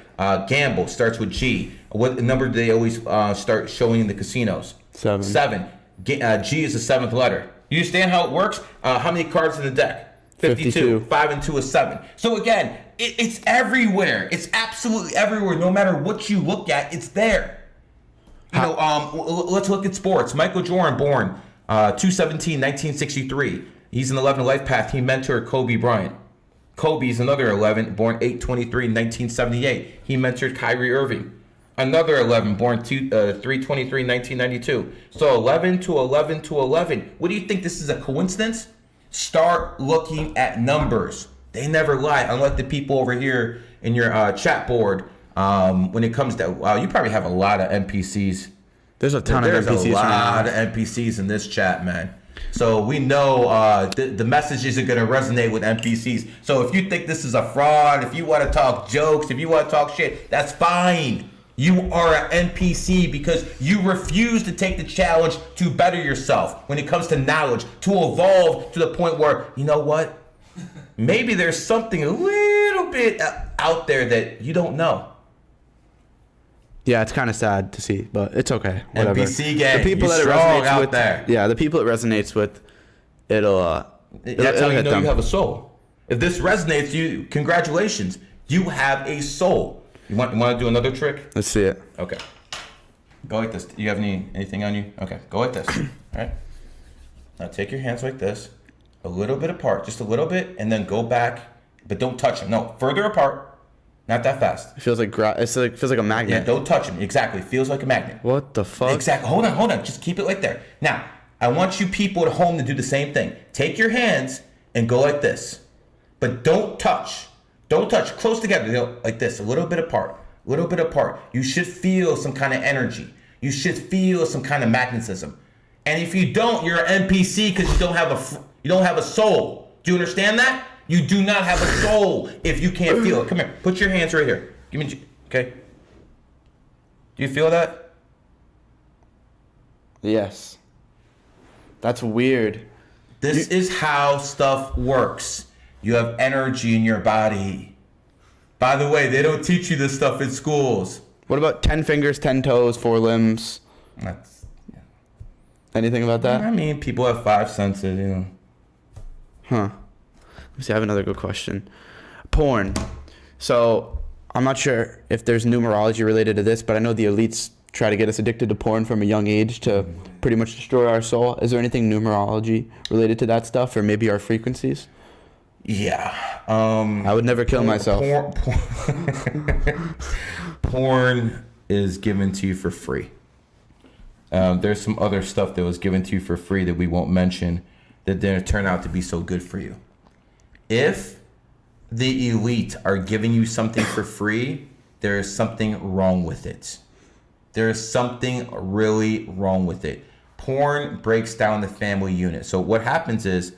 Gamble starts with G. What number do they always start showing in the casinos? 7. 7. G is the 7th letter. You understand how it works? How many cards in the deck? 52. 5 and 2 is 7. So again, it's everywhere. It's absolutely everywhere. No matter what you look at, it's there. Let's look at sports. Michael Jordan, born 2/17/1963. He's an 11 life path. He mentored Kobe Bryant. Kobe's another 11, born 8/23/1978. He mentored Kyrie Irving. Another 11, born 3/23/1992. So 11 to 11 to 11. What do you think? This is a coincidence? Start looking at numbers. They never lie, unlike the people over here in your chat board. When it comes to, you probably have a lot of NPCs. There's a ton of NPCs. There's a lot of NPCs in this chat, man. So we know the messages are going to resonate with NPCs. So if you think this is a fraud, if you want to talk jokes, if you want to talk shit, that's fine. You are an NPC because you refuse to take the challenge to better yourself when it comes to knowledge, to evolve to the point where, you know what? Maybe there's something a little bit out there that you don't know. Yeah, it's kind of sad to see, but it's okay. Whatever. NPC gang, the people you're that it strong resonates out with, there. Yeah, the people it resonates with, it'll that's how you hit know them. you have a soul. If this resonates, you congratulations, you have a soul. You want to do another trick? Let's see it. Okay. Go like this. Do you have anything on you? Okay, go like this. All right. Now take your hands like this, a little bit apart, just a little bit, and then go back, but don't touch them. No, further apart. Not that fast. It feels like feels like a magnet. Yeah, don't touch him. Exactly. Feels like a magnet. What the fuck? Exactly. Hold on. Just keep it right there. Now, I want you people at home to do the same thing. Take your hands and go like this. But don't touch. Don't touch. Close together. Like this. A little bit apart. You should feel some kind of energy. You should feel some kind of magnetism. And if you don't, you're an NPC because you don't have a soul. Do you understand that? You do not have a soul if you can't feel it. Come here. Put your hands right here. Give me. Okay. Do you feel that? Yes. That's weird. This is how stuff works. You have energy in your body. By the way, they don't teach you this stuff in schools. What about 10 fingers, 10 toes, 4 limbs? Anything about that? I mean, people have 5 senses, you know. Huh. Let's see, I have another good question. Porn. So, I'm not sure if there's numerology related to this, but I know the elites try to get us addicted to porn from a young age to pretty much destroy our soul. Is there anything numerology related to that stuff, or maybe our frequencies? Yeah. I would never kill myself. Porn is given to you for free. There's some other stuff that was given to you for free that we won't mention that didn't turn out to be so good for you. If the elite are giving you something for free, there is something wrong with it. There is something really wrong with it. Porn breaks down the family unit. So what happens is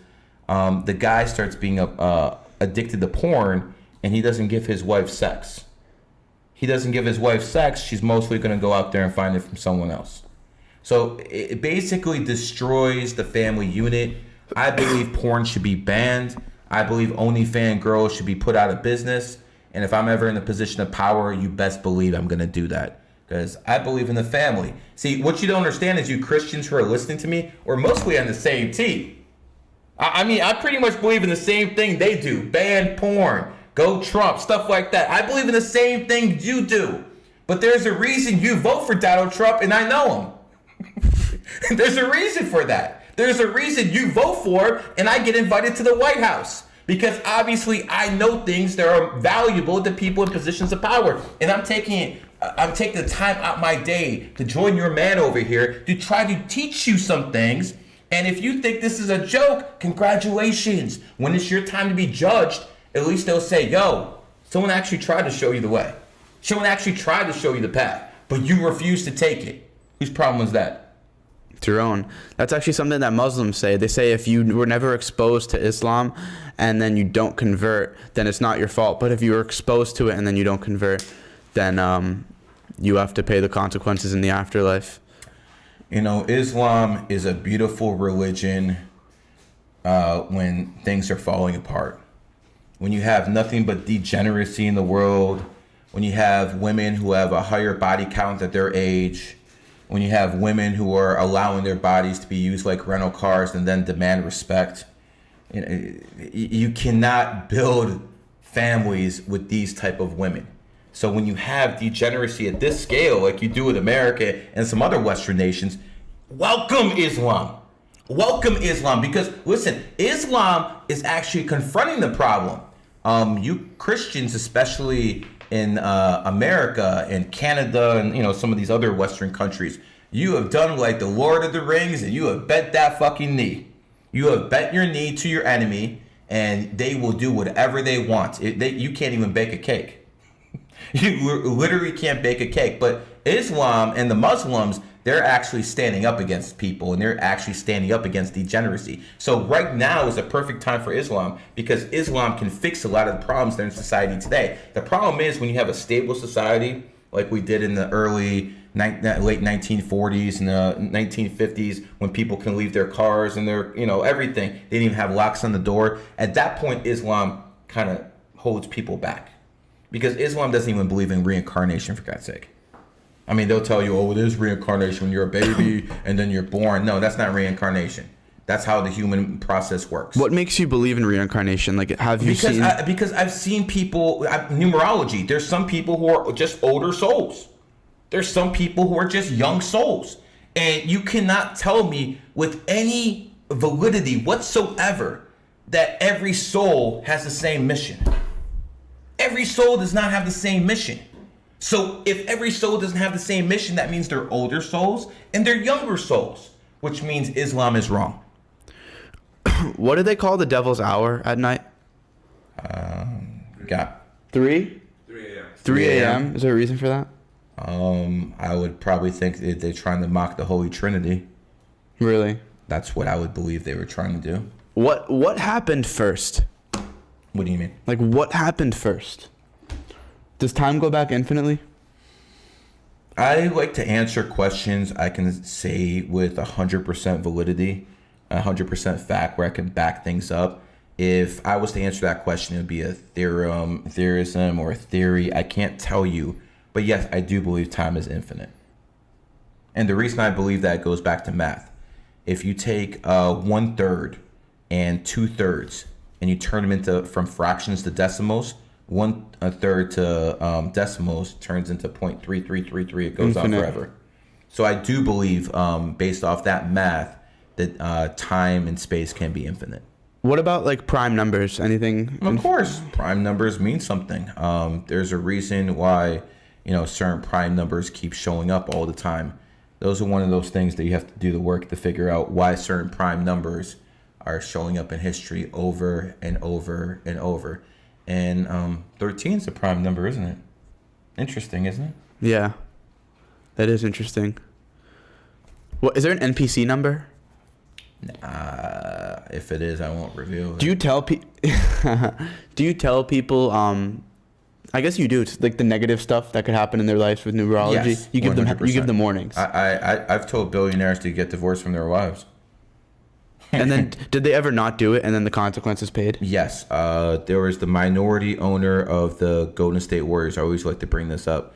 the guy starts being addicted to porn, and he doesn't give his wife sex. She's mostly going to go out there and find it from someone else. So it basically destroys the family unit. I believe porn should be banned. I believe OnlyFans girls should be put out of business. And if I'm ever in a position of power, you best believe I'm going to do that. Because I believe in the family. See, what you don't understand is you Christians who are listening to me, we're mostly on the same team. I mean, I pretty much believe in the same thing they do. Ban porn. Go Trump. Stuff like that. I believe in the same thing you do. But there's a reason you vote for Donald Trump, and I know him. There's a reason for that. There's a reason you vote for him, and I get invited to the White House. Because obviously I know things that are valuable to people in positions of power. And I'm taking the time out my day to join your man over here to try to teach you some things. And if you think this is a joke, congratulations. When it's your time to be judged, at least they'll say, yo, someone actually tried to show you the way. Someone actually tried to show you the path, but you refused to take it. Whose problem was that? It's your own. That's actually something that Muslims say. They say if you were never exposed to Islam and then you don't convert, then it's not your fault. But if you were exposed to it and then you don't convert, then you have to pay the consequences in the afterlife. You know, Islam is a beautiful religion when things are falling apart. When you have nothing but degeneracy in the world, when you have women who have a higher body count at their age, when you have women who are allowing their bodies to be used like rental cars and then demand respect. You cannot build families with these type of women. So when you have degeneracy at this scale, like you do with America and some other Western nations, welcome Islam. Welcome Islam, because listen, Islam is actually confronting the problem. You Christians, especially in America and Canada and some of these other Western countries, you have done like the Lord of the Rings, and you have bent that fucking knee. You have bent your knee to your enemy, and they will do whatever they want. You can't even bake a cake. You literally can't bake a cake. But Islam and the Muslims, they're actually standing up against people, and they're actually standing up against degeneracy. So right now is a perfect time for Islam, because Islam can fix a lot of the problems that are in society today. The problem is when you have a stable society like we did in the late 1940s and the 1950s, when people can leave their cars and their everything, they didn't even have locks on the door. At that point, Islam kind of holds people back, because Islam doesn't even believe in reincarnation, for God's sake. I mean, they'll tell you, oh, it is reincarnation when you're a baby and then you're born. No, that's not reincarnation. That's how the human process works. What makes you believe in reincarnation? Like, have you seen? Because I've seen people, numerology, there's some people who are just older souls. There's some people who are just young souls. And you cannot tell me with any validity whatsoever that every soul has the same mission. Every soul does not have the same mission. So if every soul doesn't have the same mission, that means they're older souls and they're younger souls, which means Islam is wrong. What do they call the devil's hour at night? Got 3? 3 a.m. 3 a.m. Is there a reason for that? I would probably think that they're trying to mock the Holy Trinity. Really? That's what I would believe they were trying to do. What happened first? What do you mean? Like, what happened first? Does time go back infinitely? I like to answer questions I can say with 100% validity, 100% fact, where I can back things up. If I was to answer that question, it would be a theorism, or a theory. I can't tell you. But yes, I do believe time is infinite. And the reason I believe that goes back to math. If you take 1/3 and 2/3 and you turn them into from fractions to decimals, 1/3 to decimals turns into 0.3333. It goes Infinite. on forever. So I do believe, based off that math, that time and space can be infinite. What about like prime numbers? Anything? Of course, prime numbers mean something. There's a reason why, certain prime numbers keep showing up all the time. Those are one of those things that you have to do the work to figure out why certain prime numbers are showing up in history over and over and over. And 13 is a prime number, isn't it? Interesting, isn't it? Yeah, that is interesting. What is there an NPC number? If it is, I won't reveal it. Do you tell Do you tell people? I guess you do. It's like the negative stuff that could happen in their lives with numerology. Yes, you give them. You 100%. give them warnings. I've told billionaires to get divorced from their wives. And then did they ever not do it? And then the consequences paid. Yes. There was the minority owner of the Golden State Warriors. I always like to bring this up.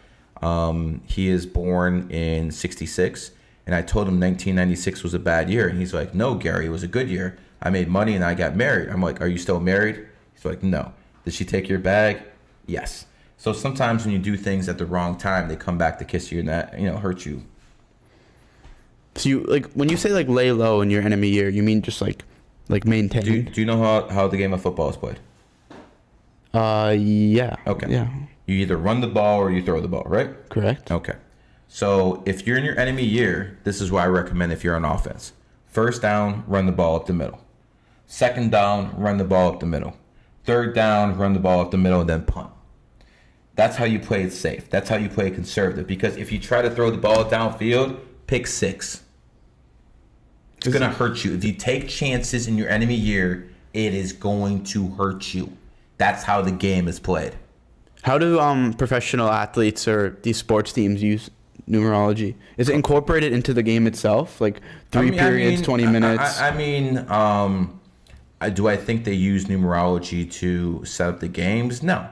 He is born in '66, and I told him 1996 was a bad year, and he's like, "No, Gary, it was a good year. I made money and I got married." I'm like, "Are you still married?" He's like, "No." "Did she take your bag?" "Yes." So sometimes when you do things at the wrong time, they come back to kiss you and that, hurt you. So you like when you say like lay low in your enemy year, you mean just like maintain? Do you know how the game of football is played? Yeah. Okay. Yeah. You either run the ball or you throw the ball, right? Correct. Okay. So if you're in your enemy year, this is what I recommend if you're on offense. First down, run the ball up the middle. Second down, run the ball up the middle. Third down, run the ball up the middle, and then punt. That's how you play it safe. That's how you play it conservative. Because if you try to throw the ball downfield, pick six. It's going to hurt you. If you take chances in your enemy year, it is going to hurt you. That's how the game is played. How do professional athletes or these sports teams use numerology? Is it incorporated into the game itself? Like periods, 20 minutes? Do I think they use numerology to set up the games? No.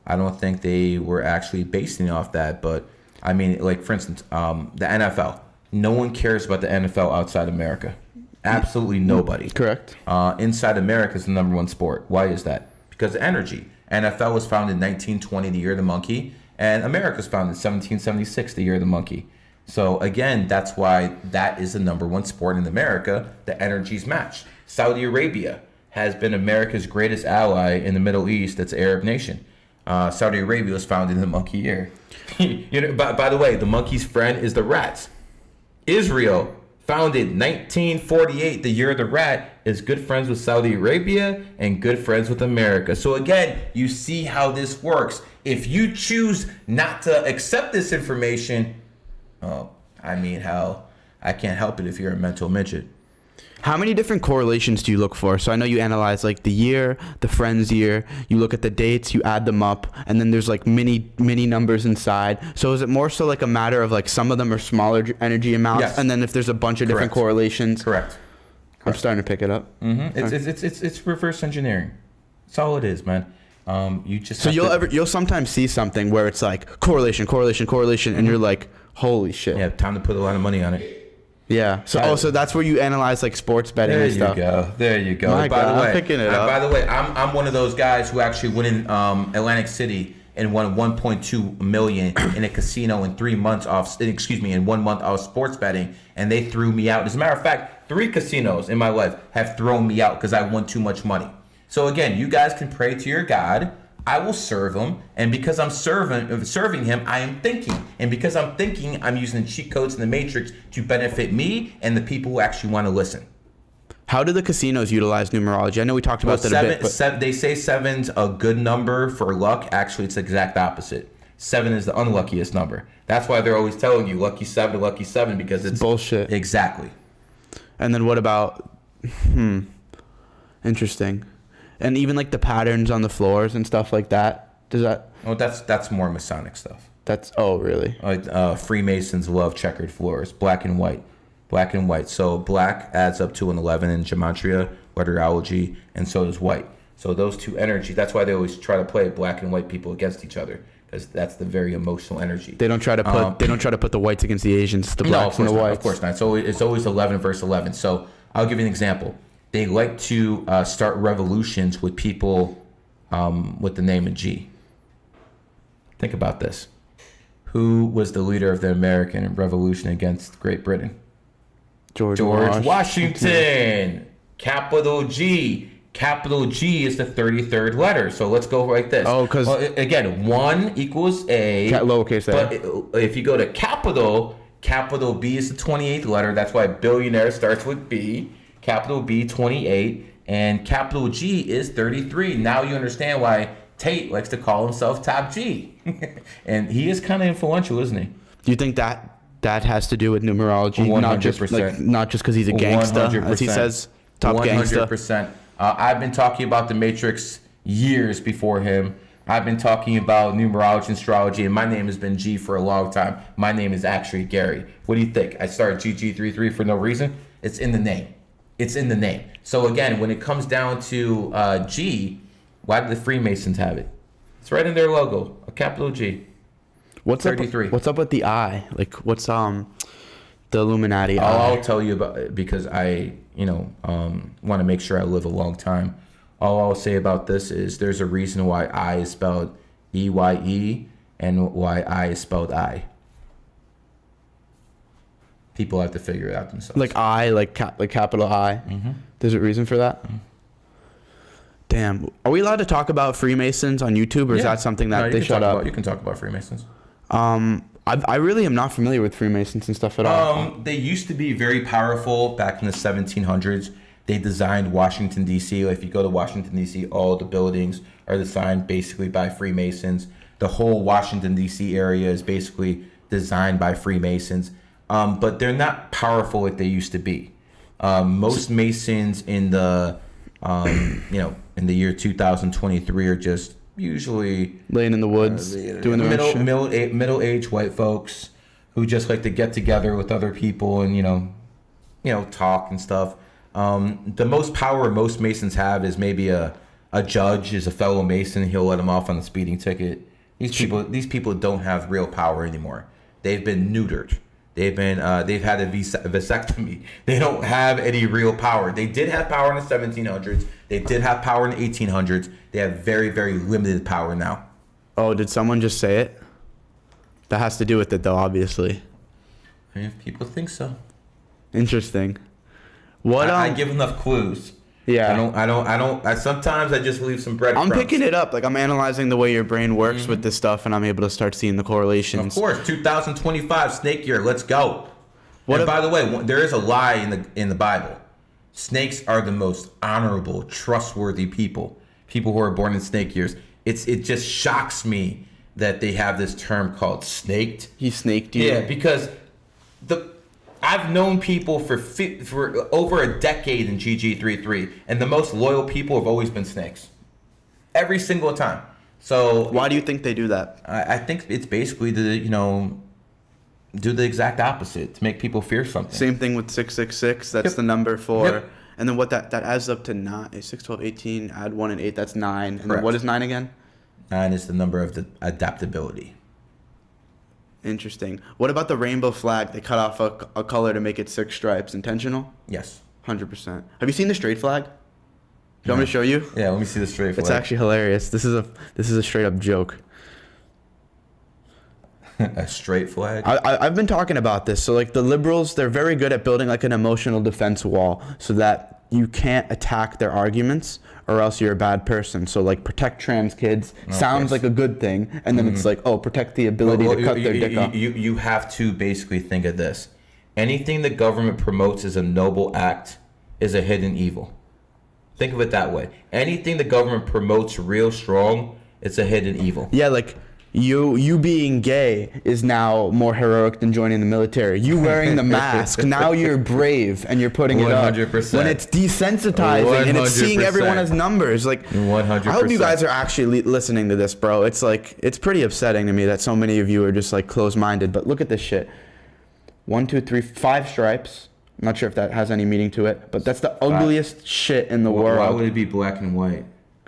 I don't think they were actually basing off that. But, like, for instance, the NFL. No one cares about the NFL outside America. Absolutely nobody. Correct. Inside America is the number one sport. Why is that? Because of energy. NFL was founded in 1920, the year of the monkey, and America was founded in 1776, the year of the monkey. So again, that's why that is the number one sport in America. The energies match. Saudi Arabia has been America's greatest ally in the Middle East. That's an Arab nation. Saudi Arabia was founded in the monkey year. By the way, the monkey's friend is the rats. Israel, founded 1948, the year of the rat, is good friends with Saudi Arabia and good friends with America. So again, you see how this works. If you choose not to accept this information, I can't help it if you're a mental midget. How many different correlations do you look for? So I know you analyze like the year, the friend's year, you look at the dates, you add them up, and then there's like mini numbers inside. So is it more so like a matter of like some of them are smaller energy amounts, Yes. and then if there's a bunch of different correlations? Correct. I'm starting to pick it up. Mm-hmm. It's reverse engineering. That's all it is, man. You just So have you'll sometimes see something where it's like correlation, and you're like, holy shit. yeah, time to put a lot of money on it. Yeah. So so that's where you analyze like sports betting and stuff. There you go. My By God, the way, I'm picking it up. By the way, I'm one of those guys who actually went in Atlantic City and won 1.2 million in a casino in 3 months off. In 1 month off sports betting, and they threw me out. As a matter of fact, 3 casinos in my life have thrown me out because I won too much money. So again, you guys can pray to your God. I will serve him, and because I'm serving him, I am thinking, and because I'm thinking, I'm using the cheat codes in the matrix to benefit me and the people who actually want to listen. How do the casinos utilize numerology? I know we talked about that a bit. But They say 7's a good number for luck. Actually, it's the exact opposite. 7 is the unluckiest number. That's why they're always telling you lucky 7, because it's bullshit. Exactly. And then what about? Interesting. And even like the patterns on the floors and stuff like that. Does that? Oh, that's more Masonic stuff. Really? Like Freemasons love checkered floors, black and white. Black and white. So black adds up to an 11 in gematria, letterology, and so does white. So those two energies, that's why they always try to play black and white people against each other, because that's the very emotional energy. They don't try to put the whites against the Asians, the blacks and the whites. Of course not. It's always 11 versus 11. So I'll give you an example. They like to start revolutions with people with the name of G. Think about this. Who was the leader of the American Revolution against Great Britain? George Washington. Capital G. Capital G is the 33rd letter. So let's go like this. Oh, because again, 1 equals A. Lowercase a. But if you go to capital B is the 28th letter. That's why billionaire starts with B. Capital B, 28. And capital G is 33. Now you understand why Tate likes to call himself Top G. And he is kind of influential, isn't he? Do you think that has to do with numerology? 100%. Not just because he's a gangsta, 100%. As he says, top 100%. Gangsta. 100%. I've been talking about the Matrix years before him. I've been talking about numerology and astrology, and my name has been G for a long time. My name is actually Gary. What do you think? I started GG33 for no reason? It's in the name. It's in the name. So again, when it comes down to G, why do the Freemasons have it? It's right in their logo, a capital G. What's 33. What's up with the I? Like, what's the Illuminati I? I'll tell you about it because I, want to make sure I live a long time. All I'll say about this is there's a reason why I is spelled EYE and why I is spelled I. People have to figure it out themselves. Like I, like capital I. Mm-hmm. There's a reason for that? Mm-hmm. Damn. Are we allowed to talk about Freemasons on YouTube, or is that something that they shut up? You can talk about Freemasons. I really am not familiar with Freemasons and stuff at all. They used to be very powerful back in the 1700s. They designed Washington, D.C. If you go to Washington, D.C., all the buildings are designed basically by Freemasons. The whole Washington, D.C. area is basically designed by Freemasons. But they're not powerful like they used to be. Most Masons in the, in the year 2023 are just usually laying in the woods, doing the middle-aged white folks who just like to get together with other people and talk and stuff. The most power most Masons have is maybe a judge is a fellow Mason. He'll let him off on a speeding ticket. These people don't have real power anymore. They've been neutered. They've had a vasectomy. They don't have any real power. They did have power in the 1700s. They did have power in the 1800s. They have very, very limited power now. Oh, did someone just say it? That has to do with it, though, obviously. I mean, people think so. Interesting. I give enough clues. Yeah. Sometimes I just leave some breadcrumbs. I'm picking it up. Like, I'm analyzing the way your brain works with this stuff, and I'm able to start seeing the correlations. Of course, 2025 snake year. Let's go. By the way, there is a lie in the Bible. Snakes are the most honorable, trustworthy people. People who are born in snake years. It just shocks me that they have this term called snaked. He snaked you? Yeah, because I've known people for over a decade in GG33, and the most loyal people have always been snakes. Every single time. So why do you think they do that? I think it's basically to, do the exact opposite, to make people fear something. Same thing with 666. That's the number for, and then what that adds up to 9, 6, 12, 18, add 1 and 8, that's 9. And then what is 9 again? 9 is the number of the adaptability. Interesting. What about the rainbow flag? They cut off a color to make it 6 stripes. Intentional? Yes. 100%. Have you seen the straight flag? Do you want me to show you? Yeah, let me see the straight flag. It's actually hilarious. This is a straight up joke. A straight flag? I've been talking about this. So like the liberals, they're very good at building like an emotional defense wall so that you can't attack their arguments or else you're a bad person. So like protect trans kids sounds like a good thing, and then it's like, oh, protect the ability to cut their dick off. You have to basically think of this. Anything the government promotes as a noble act is a hidden evil. Think of it that way. Anything the government promotes real strong, it's a hidden evil. Yeah, like you being gay is now more heroic than joining the military. You wearing the mask, now you're brave and you're putting it up. 100%. When it's desensitizing and it's seeing everyone as numbers. Like 100%. I hope you guys are actually listening to this, bro. It's like, it's pretty upsetting to me that so many of you are just like closed-minded. But look at this shit. 1, 2, 3, 5 stripes. I'm not sure if that has any meaning to it, but that's the ugliest shit in the world. Why would it be black and white?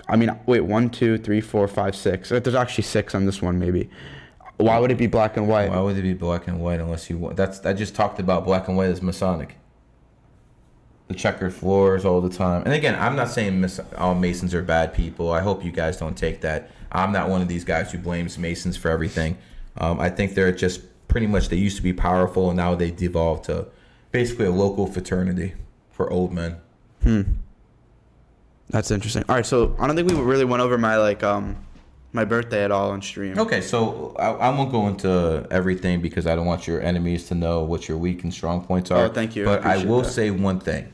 I mean, wait, 1, 2, 3, 4, 5, 6. There's actually 6 on this one, maybe. Why would it be black and white? Why would it be black and white unless you want? I just talked about black and white as Masonic. The checkered floors all the time. And again, I'm not saying all Masons are bad people. I hope you guys don't take that. I'm not one of these guys who blames Masons for everything. I think they're just pretty much, they used to be powerful and now they devolved to basically a local fraternity for old men. That's interesting. All right, so I don't think we really went over my my birthday at all on stream. Okay, so I won't go into everything because I don't want your enemies to know what your weak and strong points are. Oh, thank you. But I will say one thing: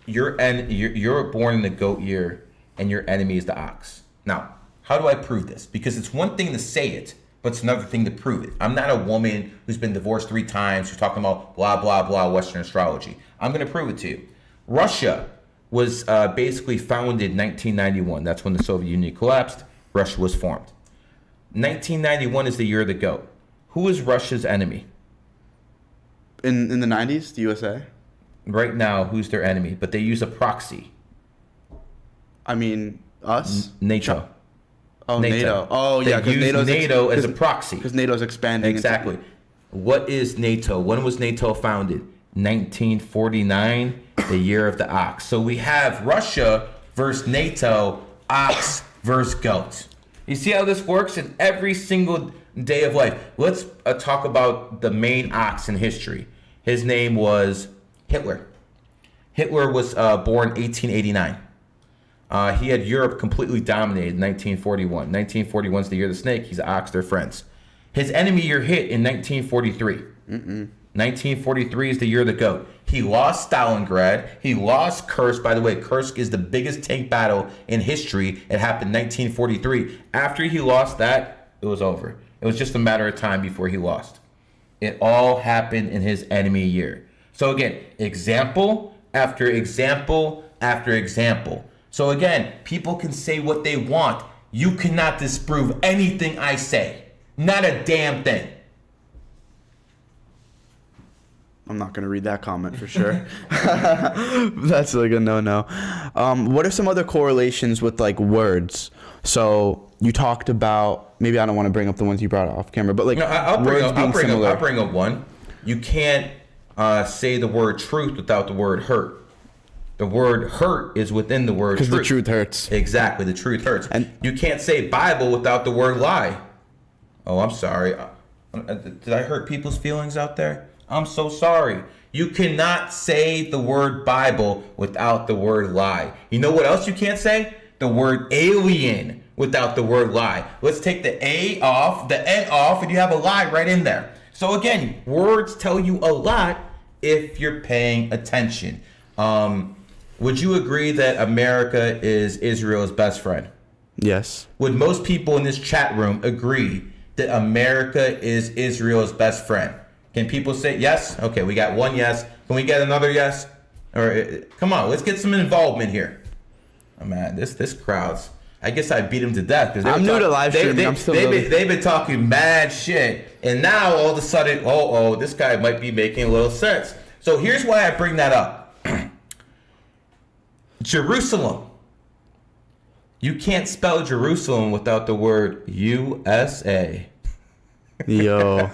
you're born in the goat year, and your enemy is the ox. Now, how do I prove this? Because it's one thing to say it, but it's another thing to prove it. I'm not a woman who's been divorced 3 times who's talking about blah blah blah Western astrology. I'm going to prove it to you. Russia was basically founded in 1991. That's when the Soviet Union collapsed. Russia was formed. 1991 is the year of the goat. Who is Russia's enemy? In the 90s, the USA? Right now, who's their enemy? But they use a proxy. I mean, us? NATO. Oh, NATO. Oh, yeah. They use NATO as a proxy. Because NATO's expanding. Exactly. What is NATO? When was NATO founded? 1949, the year of the ox. So we have Russia versus NATO, ox versus goat. You see how this works in every single day of life. Let's talk about the main ox in history. His name was Hitler. Hitler was born 1889. He had Europe completely dominated in 1941. 1941 is the year of the snake. He's an ox. They're friends. His enemy year hit in 1943. 1943 is the year of the goat. He lost Stalingrad. He lost Kursk. By the way, Kursk is the biggest tank battle in history. It happened in 1943. After he lost that, it was over. It was just a matter of time before he lost. It all happened in his enemy year. So again, example after example after example. So again, people can say what they want. You cannot disprove anything I say. Not a damn thing. I'm not going to read that comment for sure. That's like a no-no. What are some other correlations with like words? So you talked about, maybe I don't want to bring up the ones you brought off camera, but like I'll bring up one. You can't say the word truth without the word hurt. The word hurt is within the word truth. Because the truth hurts. Exactly, the truth hurts. And you can't say Bible without the word lie. Oh, I'm sorry. Did I hurt people's feelings out there? I'm so sorry. You cannot say the word Bible without the word lie. You know what else you can't say? The word alien without the word lie. Let's take the A off, the N off, and you have a lie right in there. So again, words tell you a lot if you're paying attention. Would you agree that America is Israel's best friend? Yes. Would most people in this chat room agree that America is Israel's best friend? Can people say yes? Okay, we got one yes. Can we get another yes? Or come on, let's get some involvement here. Oh man, this crowd's. I guess I beat him to death because I'm new to live streaming. They've been talking mad shit, and now all of a sudden, this guy might be making a little sense. So here's why I bring that up. Jerusalem. You can't spell Jerusalem without the word USA. Yo.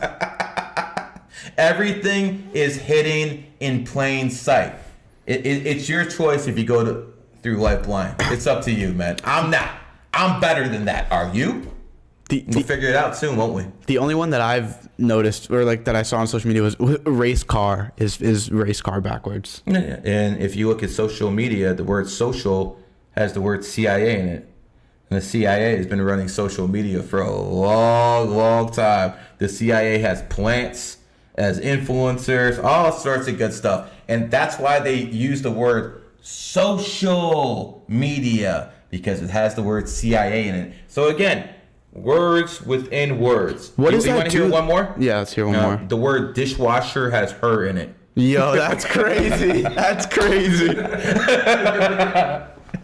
Everything is hidden in plain sight. It's your choice if you go through life blind. It's up to you, man. I'm not. I'm better than that. Are you? We'll figure it out soon, won't we? The only one that I've noticed or like that I saw on social media was race car is race car backwards. Yeah. And if you look at social media, the word social has the word CIA in it. And the CIA has been running social media for a long, long time. The CIA has plants, as influencers, all sorts of good stuff. And that's why they use the word social media, because it has the word CIA in it. So again, words within words. What is that? You want to hear one more? Yeah, let's hear one more. The word dishwasher has her in it. Yo, that's crazy. That's crazy.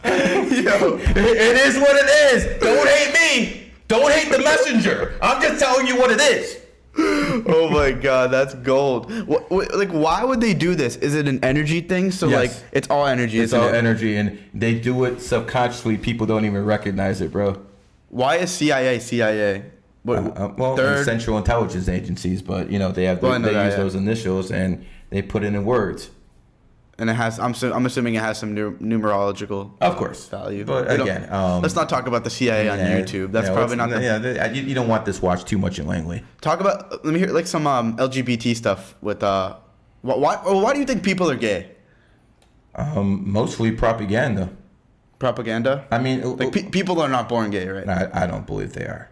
Yo, it is what it is. Don't hate me. Don't hate the messenger. I'm just telling you what it is. Oh my God, that's gold. Like, why would they do this? Is it an energy thing? So Yes. like, it's all energy. It's all energy, and they do it subconsciously. People don't even recognize it, bro. Why is CIA? Well, third? Central Intelligence Agencies, but you know they have they use those initials and they put it in words. And it has. I'm assuming it has some numerological, of course, value. But again, let's not talk about the CIA on YouTube. That's probably not. You don't want this watched too much in Langley. Talk about. Let me hear like some LGBT stuff with. Why do you think people are gay? Mostly propaganda. Propaganda. I mean, like people are not born gay, right? I don't believe they are.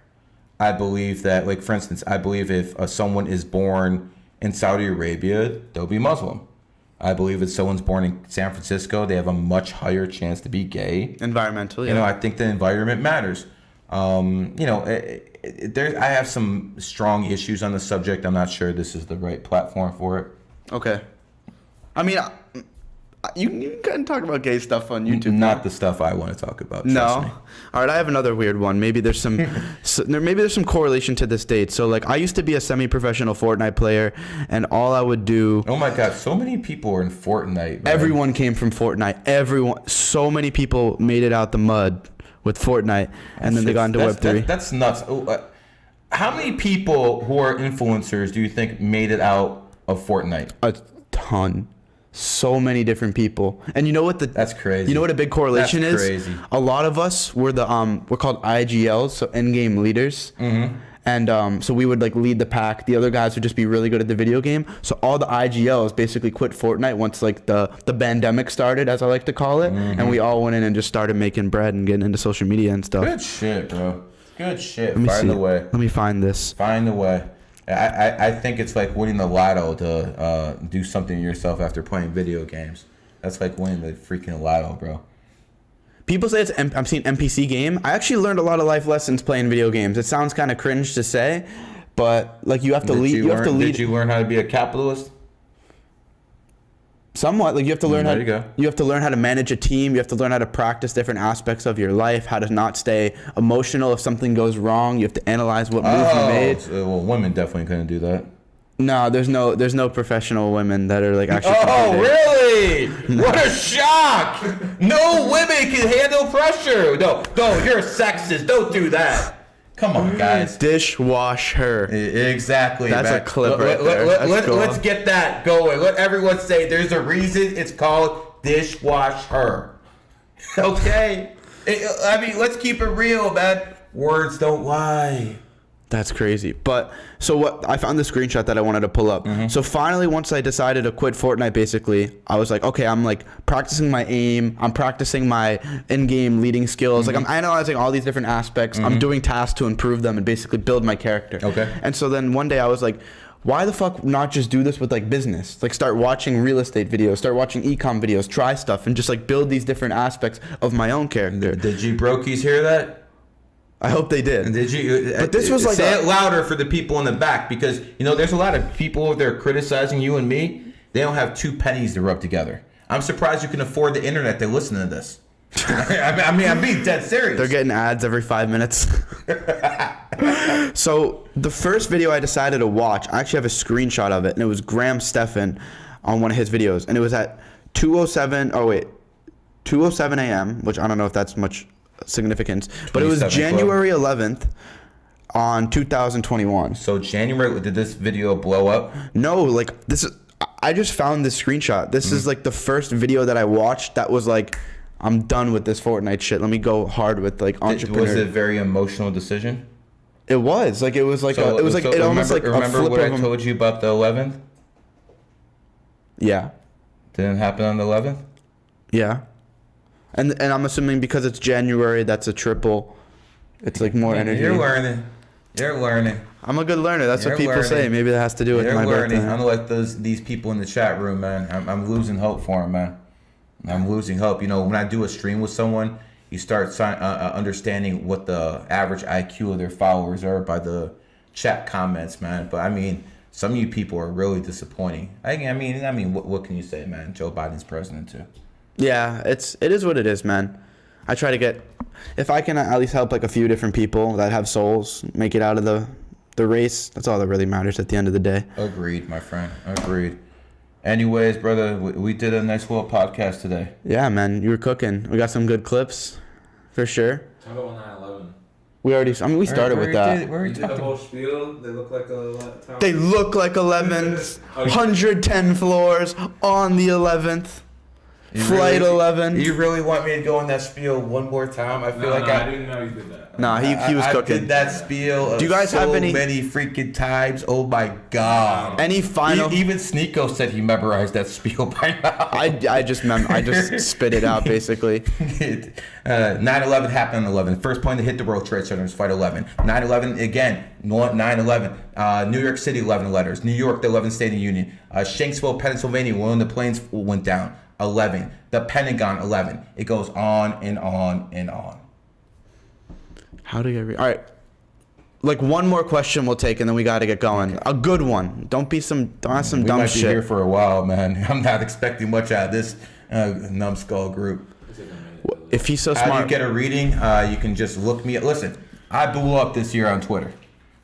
I believe that, like for instance, I believe if someone is born in Saudi Arabia, they'll be Muslim. I believe if someone's born in San Francisco, they have a much higher chance to be gay. Environmentally, you know, I think the environment matters. You know, I have some strong issues on the subject. I'm not sure this is the right platform for it. Okay. I mean, you can talk about gay stuff on YouTube. Not the stuff I want to talk about. Trust me. All right, I have another weird one. Maybe there's some maybe there's some correlation to this date. So like I used to be a semi-professional Fortnite player, and all I would do. Oh my God, so many people are in Fortnite. Man. Everyone came from Fortnite. So many people made it out the mud with Fortnite, and then they got into Web3. That's nuts. How many people who are influencers do you think made it out of Fortnite? A ton. So many different people, and you know what that's crazy. You know what a big correlation that's is? Crazy. A lot of us were we're called IGLs, so end game leaders. Mm-hmm. And so we would like lead the pack. The other guys would just be really good at the video game. So all the IGLs basically quit Fortnite once like the pandemic started, as I like to call it, mm-hmm. and we all went in and just started making bread and getting into social media and stuff. Good shit, bro. Good shit. Find the way. Let me find this. Find the way. I think it's like winning the lotto to do something to yourself after playing video games. That's like winning the freaking lotto, bro. People say I'm seeing NPC game. I actually learned a lot of life lessons playing video games. It sounds kind of cringe to say, but like you have to lead. Did you learn how to be a capitalist? Somewhat. Like you have to learn you have to learn how to manage a team. You have to learn how to practice different aspects of your life. How to not stay emotional if something goes wrong. You have to analyze what move you made. Well, women definitely couldn't do that. No, there's no professional women that are like actually. Oh, really? What a shock! No women can handle pressure. No, you're a sexist. Don't do that. Come on, guys. Dishwash her. Exactly. That's man. a clip right there. Let's get that going. Let everyone say there's a reason it's called dishwash her. Okay? I mean, let's keep it real, man. Words don't lie. That's crazy. But so what? I found the screenshot that I wanted to pull up. Mm-hmm. So finally, once I decided to quit Fortnite, basically, I was like, okay, I'm like practicing my aim. I'm practicing my in-game leading skills. Mm-hmm. Like I'm analyzing all these different aspects. Mm-hmm. I'm doing tasks to improve them and basically build my character. Okay. And so then one day I was like, why the fuck not just do this with like business? Like start watching real estate videos, start watching ecom videos, try stuff, and just like build these different aspects of my own character. Did you brokies hear that? I hope they did. Did you? But this was like say it louder for the people in the back, because you know there's a lot of people over there criticizing you and me. They don't have two pennies to rub together. I'm surprised you can afford the internet to listen to this. I mean, I'm being dead serious. They're getting ads every 5 minutes. So the first video I decided to watch, I actually have a screenshot of it, and it was Graham Stephan on one of his videos, and it was at 2:07 a.m., which I don't know if that's much significance, but it was January 11th on 2021. So January, did this video blow up? No, like this is, I just found this screenshot. This is like the first video that I watched that was like, I'm done with this Fortnite shit. Let me go hard with like entrepreneur. Was it a very emotional decision? It was like it was like it was like it almost like a flip what I of told you about the 11th? Yeah. Didn't happen on the 11th? Yeah. And I'm assuming because it's January, that's a triple. It's like more energy. You're learning. You're learning. I'm a good learner. That's what people say. Maybe that has to do with You're my learning. birthday. Unlike these people in the chat room, man. I'm losing hope for them, man. I'm losing hope. You know, when I do a stream with someone, you start understanding what the average IQ of their followers are by the chat comments, man. But I mean, some of you people are really disappointing. I mean, what can you say, man? Joe Biden's president too. Yeah, it is what it is, man. I try to get, if I can at least help like a few different people that have souls make it out of the race. That's all that really matters at the end of the day. Agreed, my friend. Agreed. Anyways, brother, we did a nice little podcast today. Yeah, man, you were cooking. We got some good clips, for sure. Talk about 9/11. We started with that. We did the whole spiel. They look like a town. They look like 11s, 110 floors on the 11th. Flight 11. You really want me to go in that spiel one more time? I feel I didn't know you did that. Nah, he was cooking. I did that spiel. Do you guys have any many freaking times? Oh my god! Any final? Even Sneeko said he memorized that spiel by now. I just spit it out basically. 9/11 happened on 11. First plane to hit the World Trade Center was Flight 11. 9/11 again. 9/11. New York City 11 letters. New York, the 11th state of the union. Shanksville, Pennsylvania. One of the planes went down. 11. The Pentagon 11. It goes on and on and on. How do you all right? Like one more question we'll take and then we got to get going. Okay. A good one. Don't ask some dumb shit. We might be here for a while, man. I'm not expecting much out of this numbskull group. If he's so smart. How do you get a reading? You can just look me up. Listen, I blew up this year on Twitter.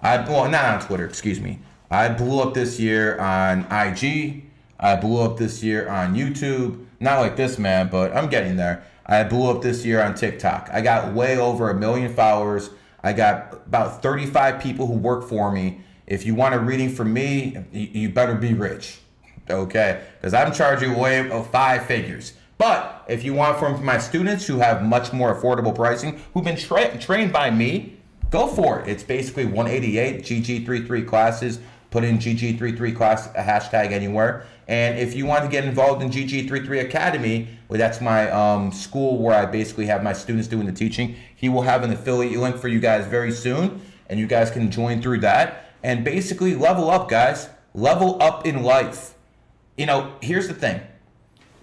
Not on Twitter, excuse me. I blew up this year on IG. I blew up this year on YouTube. Not like this, man, but I'm getting there. I blew up this year on TikTok. I got way over 1 million followers. I got about 35 people who work for me. If you want a reading from me, you better be rich, okay? Because I'm charging way of 5 figures. But if you want from my students who have much more affordable pricing, who've been trained by me, go for it. It's basically 188 GG33 classes. Put in GG33 class hashtag anywhere. And if you want to get involved in GG33 Academy, well, that's my school where I basically have my students doing the teaching. He will have an affiliate link for you guys very soon, and you guys can join through that. And basically level up, guys. Level up in life. You know, here's the thing.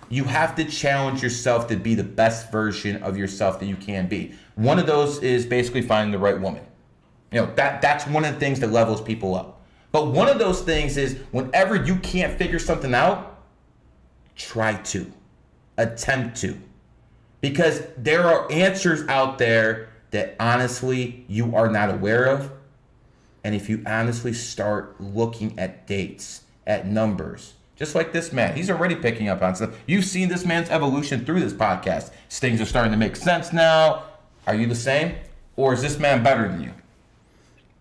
You have to challenge yourself to be the best version of yourself that you can be. One of those is basically finding the right woman. You know, that's one of the things that levels people up. But one of those things is whenever you can't figure something out, try to. Attempt to. Because there are answers out there that honestly you are not aware of. And if you honestly start looking at dates, at numbers, just like this man, he's already picking up on stuff. You've seen this man's evolution through this podcast. Things are starting to make sense now. Are you the same? Or is this man better than you?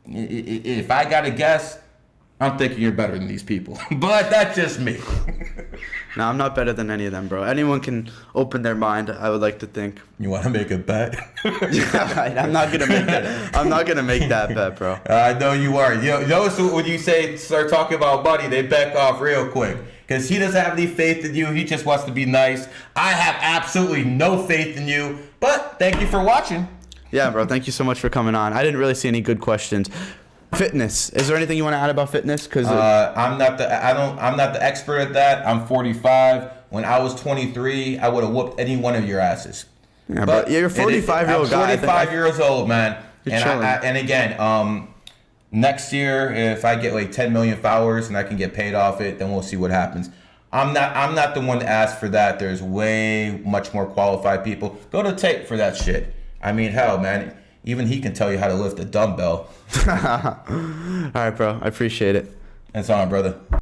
If I got to guess, I'm thinking you're better than these people. But that's just me. No, I'm not better than any of them, bro. Anyone can open their mind, I would like to think. You want to make a bet? I'm not going to make that. I'm not going to make that bet, bro. I know you are. You notice when you start talking about money, they back off real quick. Because he doesn't have any faith in you. He just wants to be nice. I have absolutely no faith in you. But thank you for watching. Yeah, bro. Thank you so much for coming on. I didn't really see any good questions. Fitness. Is there anything you want to add about fitness? Because I'm not the expert at that. I'm 45. When I was 23, I would have whooped any one of your asses. Yeah, but you're a 45-year-old guy. I'm 45 years old, man. You're And again, next year, if I get like 10 million followers and I can get paid off it, then we'll see what happens. I'm not the one to ask for that. There's way much more qualified people. Go to tape for that shit. I mean, hell, man. Even he can tell you how to lift a dumbbell. All right, bro. I appreciate it. That's on, brother.